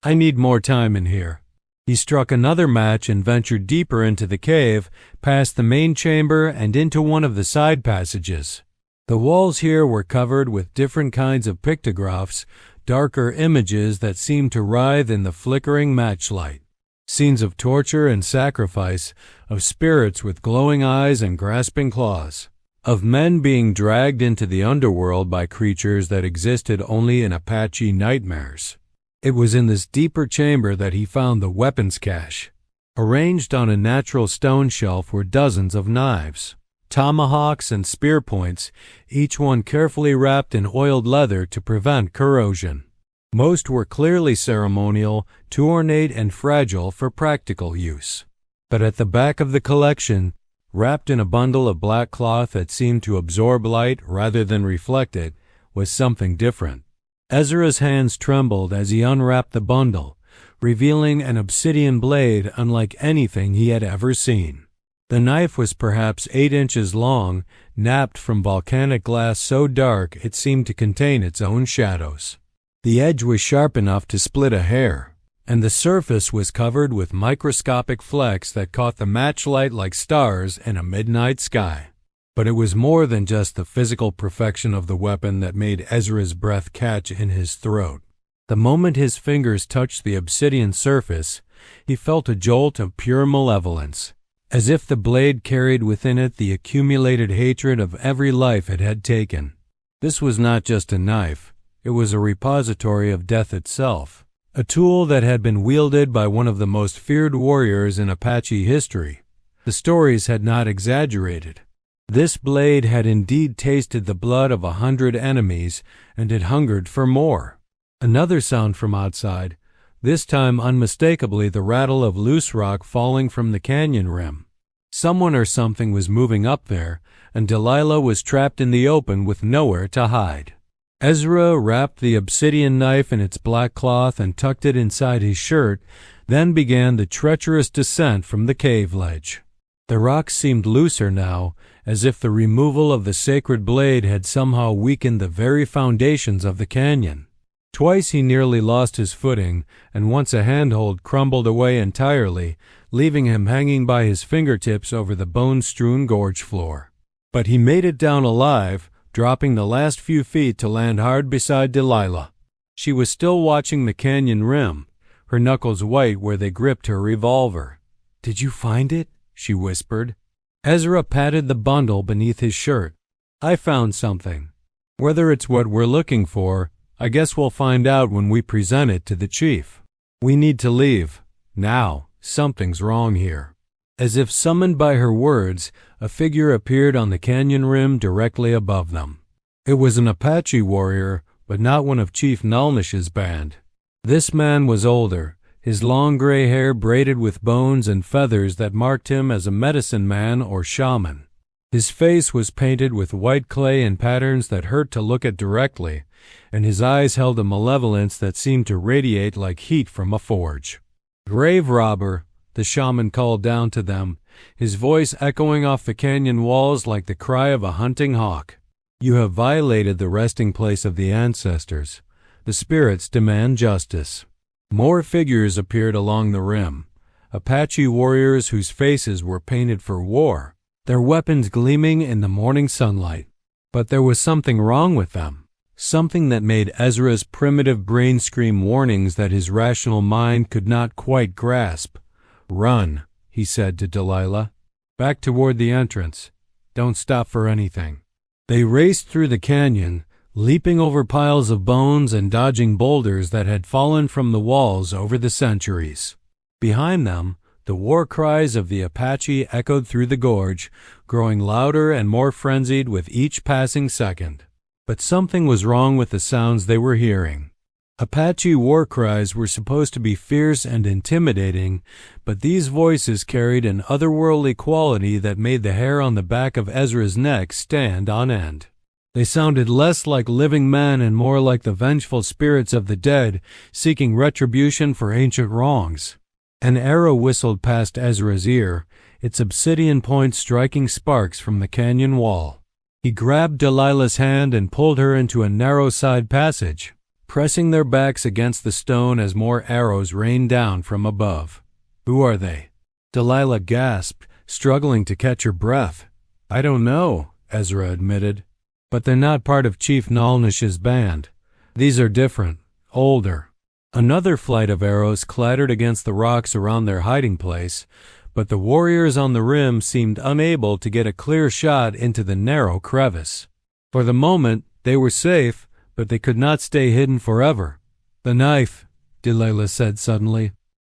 "I need more time in here." He struck another match and ventured deeper into the cave, past the main chamber and into one of the side passages. The walls here were covered with different kinds of pictographs, darker images that seemed to writhe in the flickering matchlight. Scenes of torture and sacrifice, of spirits with glowing eyes and grasping claws, of men being dragged into the underworld by creatures that existed only in Apache nightmares. It was in this deeper chamber that he found the weapons cache. Arranged on a natural stone shelf were dozens of knives, tomahawks and spear points, each one carefully wrapped in oiled leather to prevent corrosion. Most were clearly ceremonial, too ornate and fragile for practical use. But at the back of the collection, wrapped in a bundle of black cloth that seemed to absorb light rather than reflect it, was something different. Ezra's hands trembled as he unwrapped the bundle, revealing an obsidian blade unlike anything he had ever seen. The knife was perhaps 8 inches long, napped from volcanic glass so dark it seemed to contain its own shadows. The edge was sharp enough to split a hair, and the surface was covered with microscopic flecks that caught the matchlight like stars in a midnight sky. But it was more than just the physical perfection of the weapon that made Ezra's breath catch in his throat. The moment his fingers touched the obsidian surface, he felt a jolt of pure malevolence, as if the blade carried within it the accumulated hatred of every life it had taken. This was not just a knife, it was a repository of death itself, a tool that had been wielded by one of the most feared warriors in Apache history. The stories had not exaggerated. This blade had indeed tasted the blood of 100 enemies, and it hungered for more. Another sound from outside, this time unmistakably the rattle of loose rock falling from the canyon rim. Someone or something was moving up there, and Delilah was trapped in the open with nowhere to hide. Ezra wrapped the obsidian knife in its black cloth and tucked it inside his shirt, then began the treacherous descent from the cave ledge. The rocks seemed looser now, as if the removal of the sacred blade had somehow weakened the very foundations of the canyon. Twice he nearly lost his footing, and once a handhold crumbled away entirely, leaving him hanging by his fingertips over the bone-strewn gorge floor. But he made it down alive, dropping the last few feet to land hard beside Delilah. She was still watching the canyon rim, her knuckles white where they gripped her revolver. "Did you find it?" she whispered. Ezra patted the bundle beneath his shirt. "I found something. Whether it's what we're looking for, I guess we'll find out when we present it to the chief. We need to leave. Now. Something's wrong here." As if summoned by her words, a figure appeared on the canyon rim directly above them. It was an Apache warrior, but not one of Chief Nalnish's band. This man was older, his long gray hair braided with bones and feathers that marked him as a medicine man or shaman. His face was painted with white clay in patterns that hurt to look at directly, and his eyes held a malevolence that seemed to radiate like heat from a forge. "Grave robber," the shaman called down to them, his voice echoing off the canyon walls like the cry of a hunting hawk. "You have violated the resting place of the ancestors. The spirits demand justice." More figures appeared along the rim, Apache warriors whose faces were painted for war, their weapons gleaming in the morning sunlight. But there was something wrong with them, something that made Ezra's primitive brain scream warnings that his rational mind could not quite grasp. "Run," he said to Delilah. "Back toward the entrance. Don't stop for anything." They raced through the canyon, leaping over piles of bones and dodging boulders that had fallen from the walls over the centuries. Behind them, the war cries of the Apache echoed through the gorge, growing louder and more frenzied with each passing second. But something was wrong with the sounds they were hearing. Apache war cries were supposed to be fierce and intimidating, but these voices carried an otherworldly quality that made the hair on the back of Ezra's neck stand on end. They sounded less like living men and more like the vengeful spirits of the dead, seeking retribution for ancient wrongs. An arrow whistled past Ezra's ear, its obsidian point striking sparks from the canyon wall. He grabbed Delilah's hand and pulled her into a narrow side passage, pressing their backs against the stone as more arrows rained down from above. "Who are they?" Delilah gasped, struggling to catch her breath. "I don't know," Ezra admitted. "But they're not part of Chief Nalnish's band. These are different, older." Another flight of arrows clattered against the rocks around their hiding place, but the warriors on the rim seemed unable to get a clear shot into the narrow crevice. For the moment, they were safe, but they could not stay hidden forever. "The knife," Delilah said suddenly.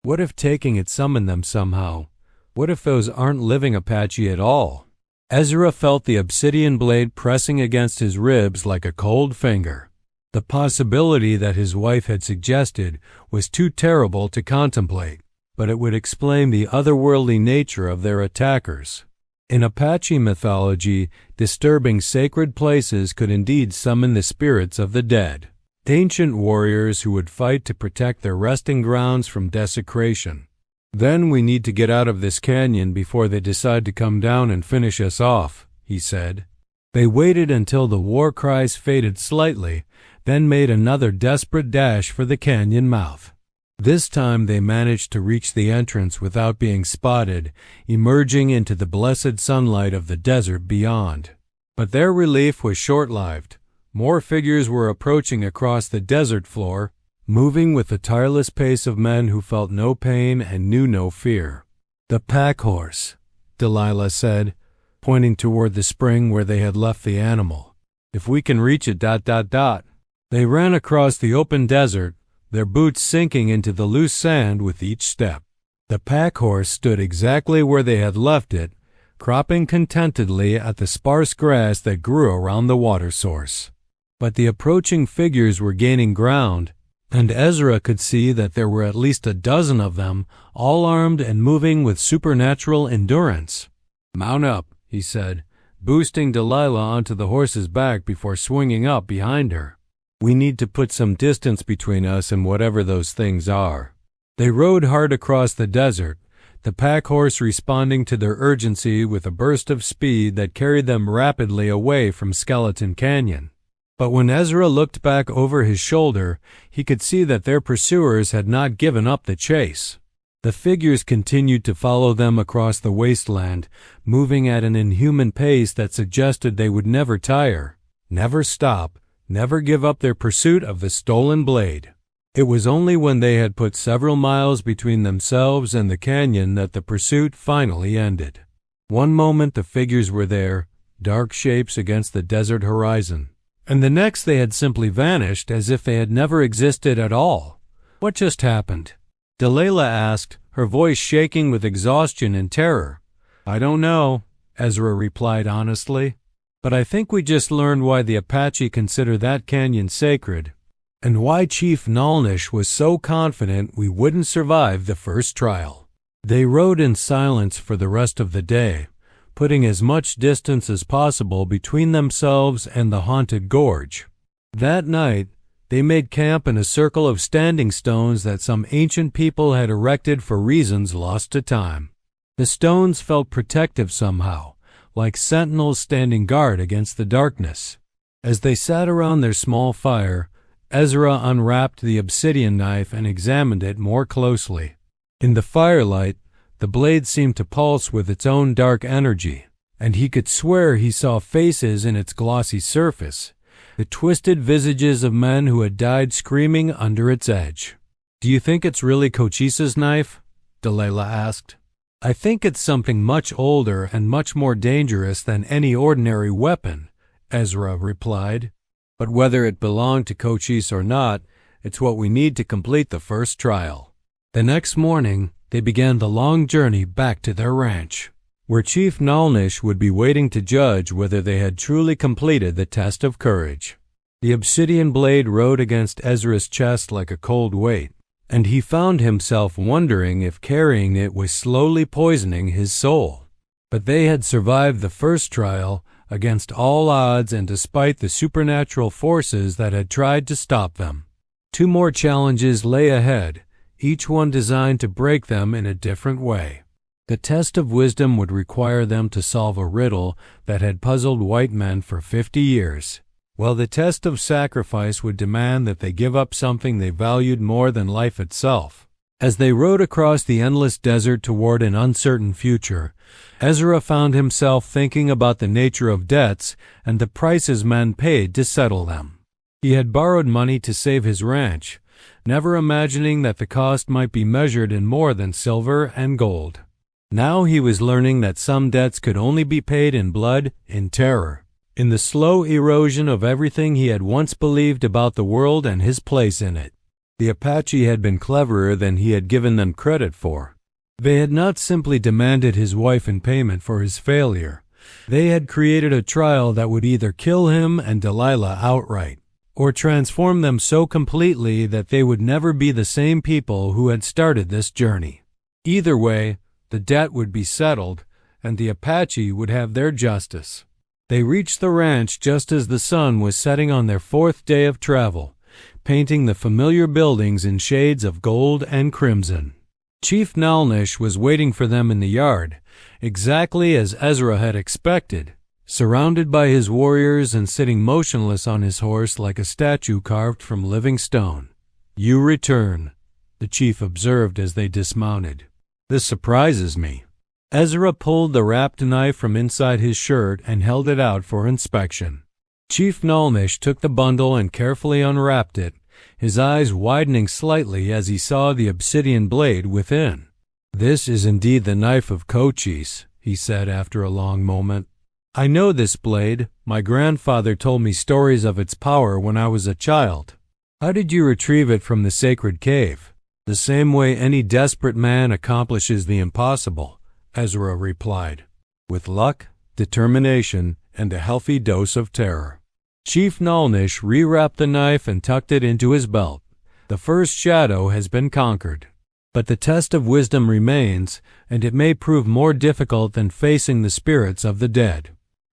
"What if taking it summoned them somehow? What if those aren't living Apache at all?" Ezra felt the obsidian blade pressing against his ribs like a cold finger. The possibility that his wife had suggested was too terrible to contemplate, but it would explain the otherworldly nature of their attackers. In Apache mythology, disturbing sacred places could indeed summon the spirits of the dead, ancient warriors who would fight to protect their resting grounds from desecration. "Then we need to get out of this canyon before they decide to come down and finish us off," he said. They waited until the war cries faded slightly, then made another desperate dash for the canyon mouth. This time they managed to reach the entrance without being spotted, emerging into the blessed sunlight of the desert beyond. But their relief was short-lived. More figures were approaching across the desert floor, moving with the tireless pace of men who felt no pain and knew no fear. "The pack horse," Delilah said, pointing toward the spring where they had left the animal. "If we can reach it, ... They ran across the open desert, their boots sinking into the loose sand with each step. The pack horse stood exactly where they had left it, cropping contentedly at the sparse grass that grew around the water source. But the approaching figures were gaining ground, and Ezra could see that there were at least a dozen of them, all armed and moving with supernatural endurance. "Mount up," he said, boosting Delilah onto the horse's back before swinging up behind her. "We need to put some distance between us and whatever those things are." They rode hard across the desert, the pack horse responding to their urgency with a burst of speed that carried them rapidly away from Skeleton Canyon. But when Ezra looked back over his shoulder, he could see that their pursuers had not given up the chase. The figures continued to follow them across the wasteland, moving at an inhuman pace that suggested they would never tire, never stop, never give up their pursuit of the stolen blade. It was only when they had put several miles between themselves and the canyon that the pursuit finally ended. One moment the figures were there, dark shapes against the desert horizon, and the next they had simply vanished as if they had never existed at all. "What just happened?" Delilah asked, her voice shaking with exhaustion and terror. "I don't know," Ezra replied honestly, "but I think we just learned why the Apache consider that canyon sacred, and why Chief Nalnish was so confident we wouldn't survive the first trial." They rode in silence for the rest of the day, putting as much distance as possible between themselves and the haunted gorge. That night, they made camp in a circle of standing stones that some ancient people had erected for reasons lost to time. The stones felt protective somehow, like sentinels standing guard against the darkness. As they sat around their small fire, Ezra unwrapped the obsidian knife and examined it more closely. In the firelight, the blade seemed to pulse with its own dark energy, and he could swear he saw faces in its glossy surface, the twisted visages of men who had died screaming under its edge. "Do you think it's really Cochise's knife?" Delilah asked. "I think it's something much older and much more dangerous than any ordinary weapon," Ezra replied. "But whether it belonged to Cochise or not, it's what we need to complete the first trial." The next morning, they began the long journey back to their ranch, where Chief Nalnish would be waiting to judge whether they had truly completed the test of courage. The obsidian blade rode against Ezra's chest like a cold weight, and he found himself wondering if carrying it was slowly poisoning his soul. But they had survived the first trial against all odds and despite the supernatural forces that had tried to stop them. 2 more challenges lay ahead, each one designed to break them in a different way. The test of wisdom would require them to solve a riddle that had puzzled white men for 50 years, while the test of sacrifice would demand that they give up something they valued more than life itself. As they rode across the endless desert toward an uncertain future, Ezra found himself thinking about the nature of debts and the prices men paid to settle them. He had borrowed money to save his ranch, never imagining that the cost might be measured in more than silver and gold. Now he was learning that some debts could only be paid in blood, in terror, in the slow erosion of everything he had once believed about the world and his place in it. The Apache had been cleverer than he had given them credit for. They had not simply demanded his wife in payment for his failure. They had created a trial that would either kill him and Delilah outright, or transform them so completely that they would never be the same people who had started this journey. Either way, the debt would be settled, and the Apache would have their justice. They reached the ranch just as the sun was setting on their 4th day of travel, painting the familiar buildings in shades of gold and crimson. Chief Nalnish was waiting for them in the yard, exactly as Ezra had expected, surrounded by his warriors and sitting motionless on his horse like a statue carved from living stone. "You return," the chief observed as they dismounted. "This surprises me." Ezra pulled the wrapped knife from inside his shirt and held it out for inspection. Chief Nalnish took the bundle and carefully unwrapped it, his eyes widening slightly as he saw the obsidian blade within. "This is indeed the knife of Cochise," he said after a long moment. "I know this blade. My grandfather told me stories of its power when I was a child." "How did you retrieve it from the sacred cave?" "The same way any desperate man accomplishes the impossible," Ezra replied, "with luck, determination, and a healthy dose of terror." Chief Nalnish rewrapped the knife and tucked it into his belt. The first shadow has been conquered. But the test of wisdom remains, and it may prove more difficult than facing the spirits of the dead.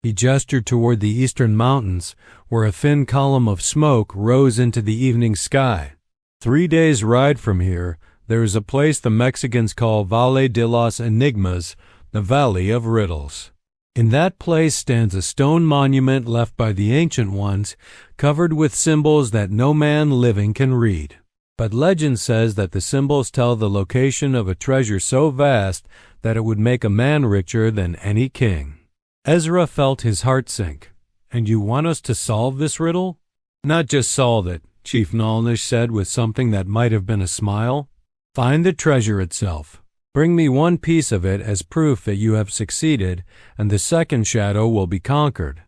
He gestured toward the eastern mountains, where a thin column of smoke rose into the evening sky. 3 days' ride from here, there is a place the Mexicans call Valle de los Enigmas, the Valley of Riddles. In that place stands a stone monument left by the ancient ones, covered with symbols that no man living can read. But legend says that the symbols tell the location of a treasure so vast that it would make a man richer than any king. Ezra felt his heart sink. "And you want us to solve this riddle?" "Not just solve it," Chief Nalnish said with something that might have been a smile. "Find the treasure itself. Bring me one piece of it as proof that you have succeeded, and the second shadow will be conquered.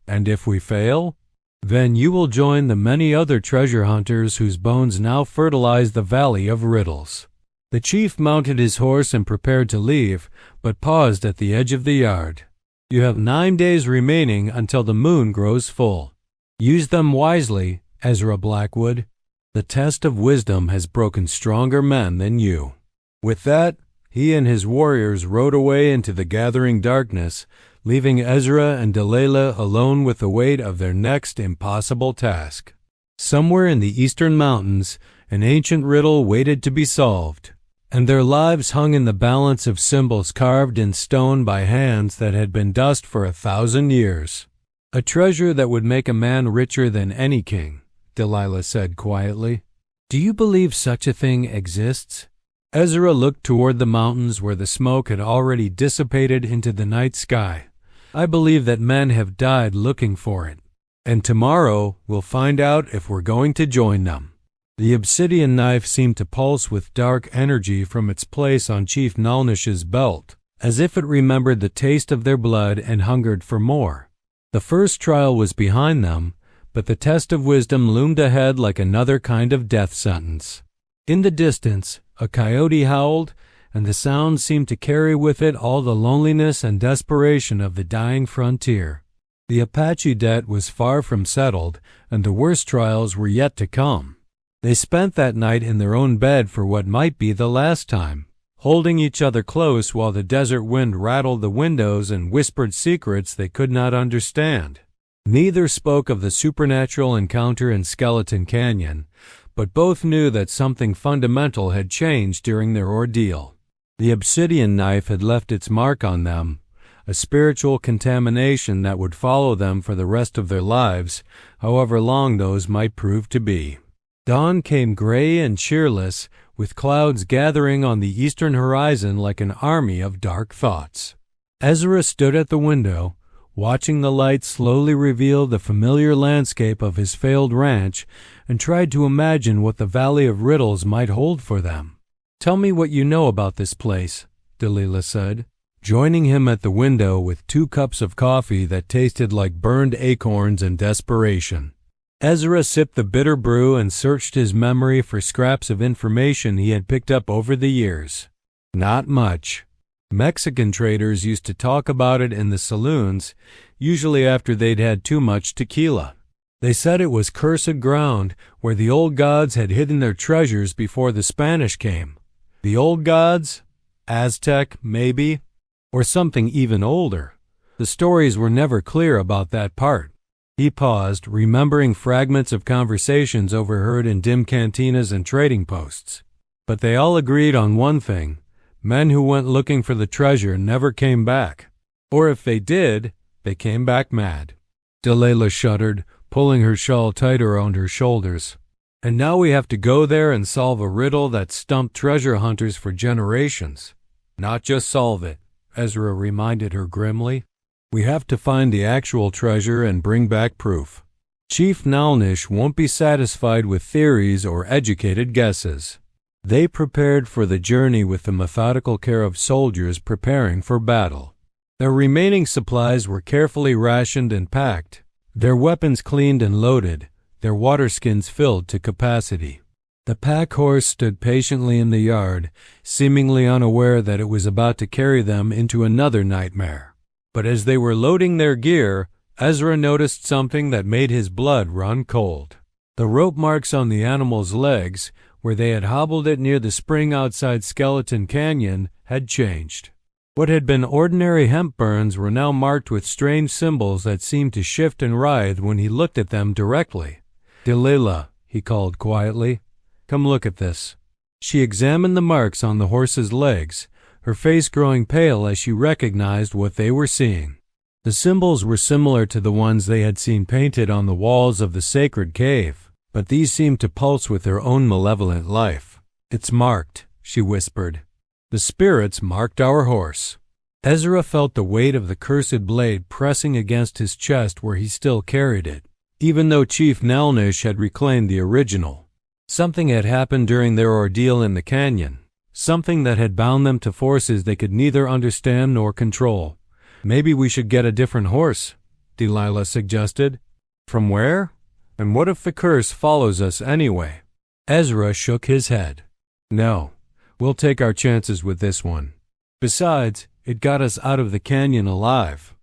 And if we fail, then you will join the many other treasure hunters whose bones now fertilize the Valley of Riddles." The chief mounted his horse and prepared to leave, but paused at the edge of the yard. "You have 9 days remaining until the moon grows full. Use them wisely, Ezra Blackwood. The test of wisdom has broken stronger men than you." With that, he and his warriors rode away into the gathering darkness, leaving Ezra and Delilah alone with the weight of their next impossible task. Somewhere in the eastern mountains, an ancient riddle waited to be solved, and their lives hung in the balance of symbols carved in stone by hands that had been dust for 1,000 years. "A treasure that would make a man richer than any king," Delilah said quietly. "Do you believe such a thing exists?" Ezra looked toward the mountains where the smoke had already dissipated into the night sky. "I believe that men have died looking for it, and tomorrow we'll find out if we're going to join them." The obsidian knife seemed to pulse with dark energy from its place on Chief Nalnish's belt, as if it remembered the taste of their blood and hungered for more. The first trial was behind them, but the test of wisdom loomed ahead like another kind of death sentence. In the distance, a coyote howled, and the sound seemed to carry with it all the loneliness and desperation of the dying frontier. The Apache debt was far from settled, and the worst trials were yet to come. They spent that night in their own bed for what might be the last time, holding each other close while the desert wind rattled the windows and whispered secrets they could not understand. Neither spoke of the supernatural encounter in Skeleton Canyon, but both knew that something fundamental had changed during their ordeal. The obsidian knife had left its mark on them, a spiritual contamination that would follow them for the rest of their lives, however long those might prove to be. Dawn came gray and cheerless, with clouds gathering on the eastern horizon like an army of dark thoughts. Ezra stood at the window, watching the light slowly reveal the familiar landscape of his failed ranch, and tried to imagine what the Valley of Riddles might hold for them. "Tell me what you know about this place," Delilah said, joining him at the window with 2 cups of coffee that tasted like burned acorns and desperation. Ezra sipped the bitter brew and searched his memory for scraps of information he had picked up over the years. Not much. Mexican traders used to talk about it in the saloons, usually after they'd had too much tequila. They said it was cursed ground where the old gods had hidden their treasures before the Spanish came. The old gods? Aztec, maybe? Or something even older. The stories were never clear about that part. He paused, remembering fragments of conversations overheard in dim cantinas and trading posts. But they all agreed on one thing. Men who went looking for the treasure never came back. Or if they did, they came back mad. Delilah shuddered, pulling her shawl tighter around her shoulders. "And now we have to go there and solve a riddle that stumped treasure hunters for generations." "Not just solve it," Ezra reminded her grimly. "We have to find the actual treasure and bring back proof. Chief Nalnish won't be satisfied with theories or educated guesses." They prepared for the journey with the methodical care of soldiers preparing for battle. Their remaining supplies were carefully rationed and packed, their weapons cleaned and loaded, their water skins filled to capacity. The pack horse stood patiently in the yard, seemingly unaware that it was about to carry them into another nightmare. But as they were loading their gear, Ezra noticed something that made his blood run cold. The rope marks on the animal's legs, where they had hobbled it near the spring outside Skeleton Canyon, had changed. What had been ordinary hemp burns were now marked with strange symbols that seemed to shift and writhe when he looked at them directly. "Delilah," he called quietly, "come look at this." She examined the marks on the horse's legs, her face growing pale as she recognized what they were seeing. The symbols were similar to the ones they had seen painted on the walls of the sacred cave, but these seemed to pulse with their own malevolent life. "It's marked," she whispered. "The spirits marked our horse." Ezra felt the weight of the cursed blade pressing against his chest where he still carried it, even though Chief Nelnish had reclaimed the original. Something had happened during their ordeal in the canyon, something that had bound them to forces they could neither understand nor control. "Maybe we should get a different horse," Delilah suggested. "From where? And what if the curse follows us anyway?" Ezra shook his head. "No, we'll take our chances with this one. Besides, it got us out of the canyon alive.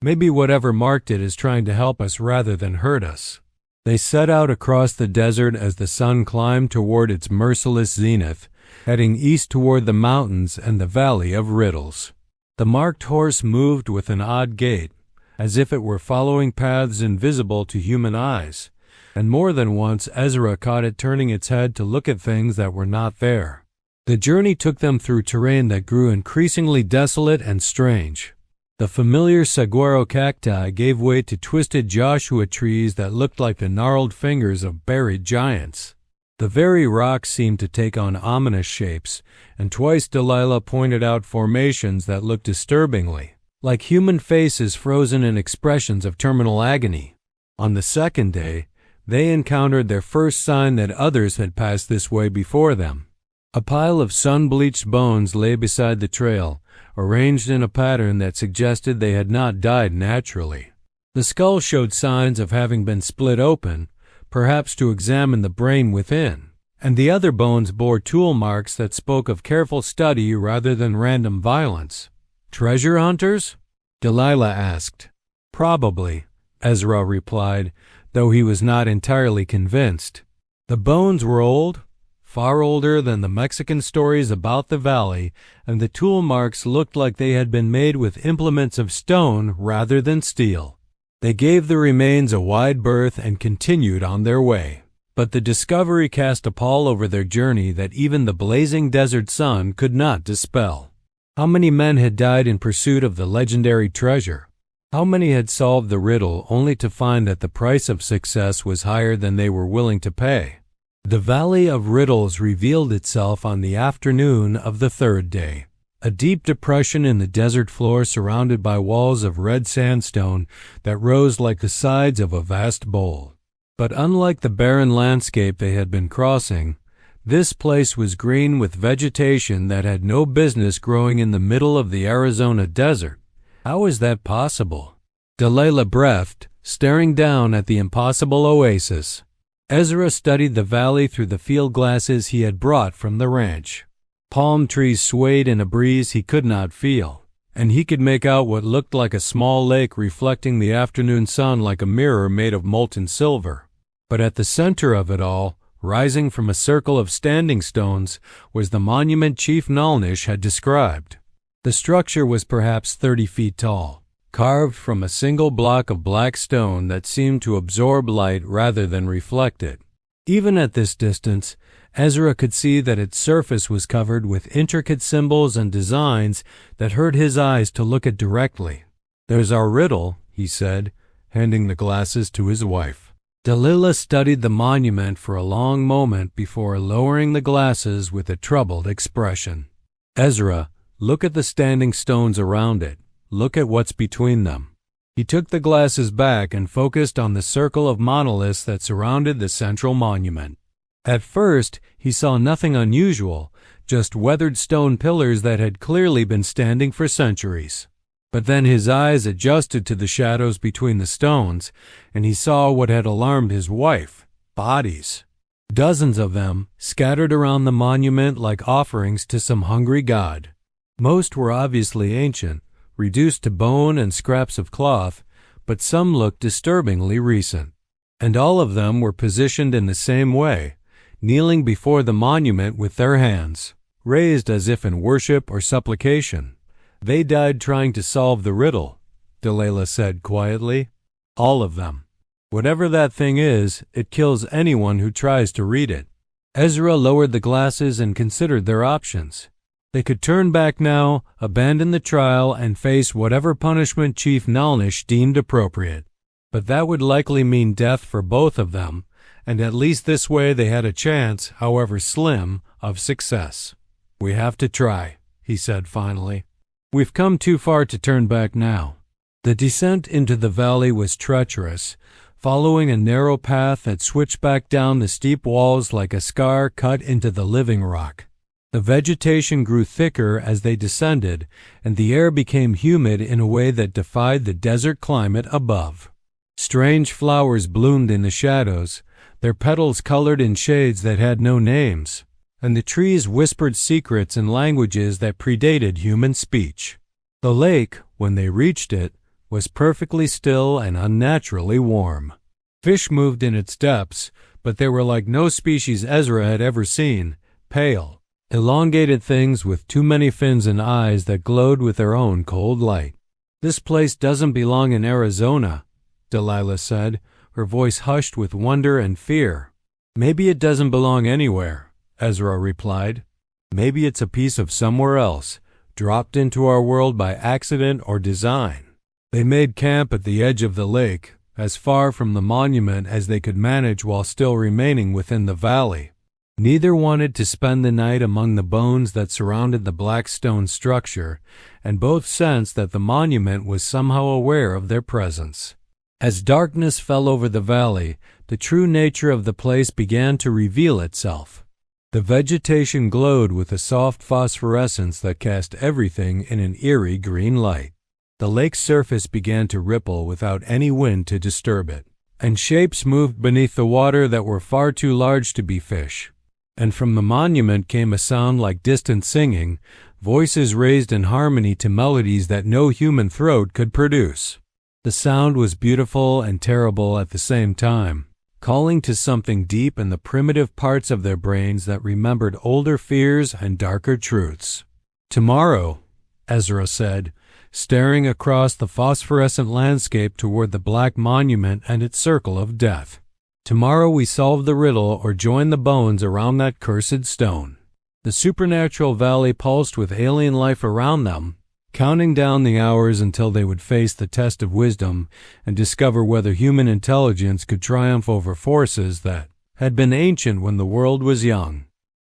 Maybe whatever marked it is trying to help us rather than hurt us." They set out across the desert as the sun climbed toward its merciless zenith, heading east toward the mountains and the valley of Riddles. The marked horse moved with an odd gait, as if it were following paths invisible to human eyes, and more than once Ezra caught it turning its head to look at things that were not there. The journey took them through terrain that grew increasingly desolate and strange. The familiar saguaro cacti gave way to twisted Joshua trees that looked like the gnarled fingers of buried giants. The very rocks seemed to take on ominous shapes, and twice Delilah pointed out formations that looked disturbingly like human faces frozen in expressions of terminal agony. On the second day, they encountered their first sign that others had passed this way before them. A pile of sun-bleached bones lay beside the trail, arranged in a pattern that suggested they had not died naturally. The skull showed signs of having been split open, perhaps to examine the brain within, and the other bones bore tool marks that spoke of careful study rather than random violence. "Treasure hunters?" Delilah asked. "Probably," Ezra replied, though he was not entirely convinced. The bones were old, far older than the Mexican stories about the valley, and the tool marks looked like they had been made with implements of stone rather than steel. They gave the remains a wide berth and continued on their way. But the discovery cast a pall over their journey that even the blazing desert sun could not dispel. How many men had died in pursuit of the legendary treasure? How many had solved the riddle only to find that the price of success was higher than they were willing to pay? The Valley of Riddles revealed itself on the afternoon of the third day. A deep depression in the desert floor surrounded by walls of red sandstone that rose like the sides of a vast bowl. But unlike the barren landscape they had been crossing, this place was green with vegetation that had no business growing in the middle of the Arizona desert. How is that possible? Delilah breathed, staring down at the impossible oasis. Ezra studied the valley through the field glasses he had brought from the ranch. Palm trees swayed in a breeze he could not feel, and he could make out what looked like a small lake reflecting the afternoon sun like a mirror made of molten silver. But at the center of it all, rising from a circle of standing stones, was the monument Chief Nelnish had described. The structure was perhaps 30 feet tall, carved from a single block of black stone that seemed to absorb light rather than reflect it. Even at this distance, Ezra could see that its surface was covered with intricate symbols and designs that hurt his eyes to look at directly. "There's our riddle," he said, handing the glasses to his wife. Delilah studied the monument for a long moment before lowering the glasses with a troubled expression. "Ezra, look at the standing stones around it. Look at what's between them." He took the glasses back and focused on the circle of monoliths that surrounded the central monument. At first, he saw nothing unusual, just weathered stone pillars that had clearly been standing for centuries. But then his eyes adjusted to the shadows between the stones, and he saw what had alarmed his wife: bodies. dozens of them scattered around the monument like offerings to some hungry god. Most were obviously ancient, reduced to bone and scraps of cloth, but some looked disturbingly recent. And all of them were positioned in the same way, kneeling before the monument with their hands raised as if in worship or supplication. They died trying to solve the riddle, Delilah said quietly. All of them. Whatever that thing is, it kills anyone who tries to read it. Ezra lowered the glasses and considered their options. They could turn back now, abandon the trial, and face whatever punishment Chief Nalnish deemed appropriate. But that would likely mean death for both of them, and at least this way they had a chance, however slim, of success. "We have to try," he said finally. "We've come too far to turn back now." The descent into the valley was treacherous, following a narrow path that switched back down the steep walls like a scar cut into the living rock. The vegetation grew thicker as they descended, and the air became humid in a way that defied the desert climate above. Strange flowers bloomed in the shadows, their petals colored in shades that had no names, and the trees whispered secrets in languages that predated human speech. The lake, when they reached it, was perfectly still and unnaturally warm. Fish moved in its depths, but they were like no species Ezra had ever seen, pale, elongated things with too many fins and eyes that glowed with their own cold light. "This place doesn't belong in Arizona," Delilah said, her voice hushed with wonder and fear. "Maybe it doesn't belong anywhere," Ezra replied. "Maybe it's a piece of somewhere else, dropped into our world by accident or design." They made camp at the edge of the lake, as far from the monument as they could manage while still remaining within the valley. Neither wanted to spend the night among the bones that surrounded the black stone structure, and both sensed that the monument was somehow aware of their presence. As darkness fell over the valley, the true nature of the place began to reveal itself. The vegetation glowed with a soft phosphorescence that cast everything in an eerie green light. The lake's surface began to ripple without any wind to disturb it, and shapes moved beneath the water that were far too large to be fish. And from the monument came a sound like distant singing, voices raised in harmony to melodies that no human throat could produce. The sound was beautiful and terrible at the same time, calling to something deep in the primitive parts of their brains that remembered older fears and darker truths. "Tomorrow," Ezra said, staring across the phosphorescent landscape toward the black monument and its circle of death. "Tomorrow we solve the riddle or join the bones around that cursed stone." The supernatural valley pulsed with alien life around them, counting down the hours until they would face the test of wisdom and discover whether human intelligence could triumph over forces that had been ancient when the world was young.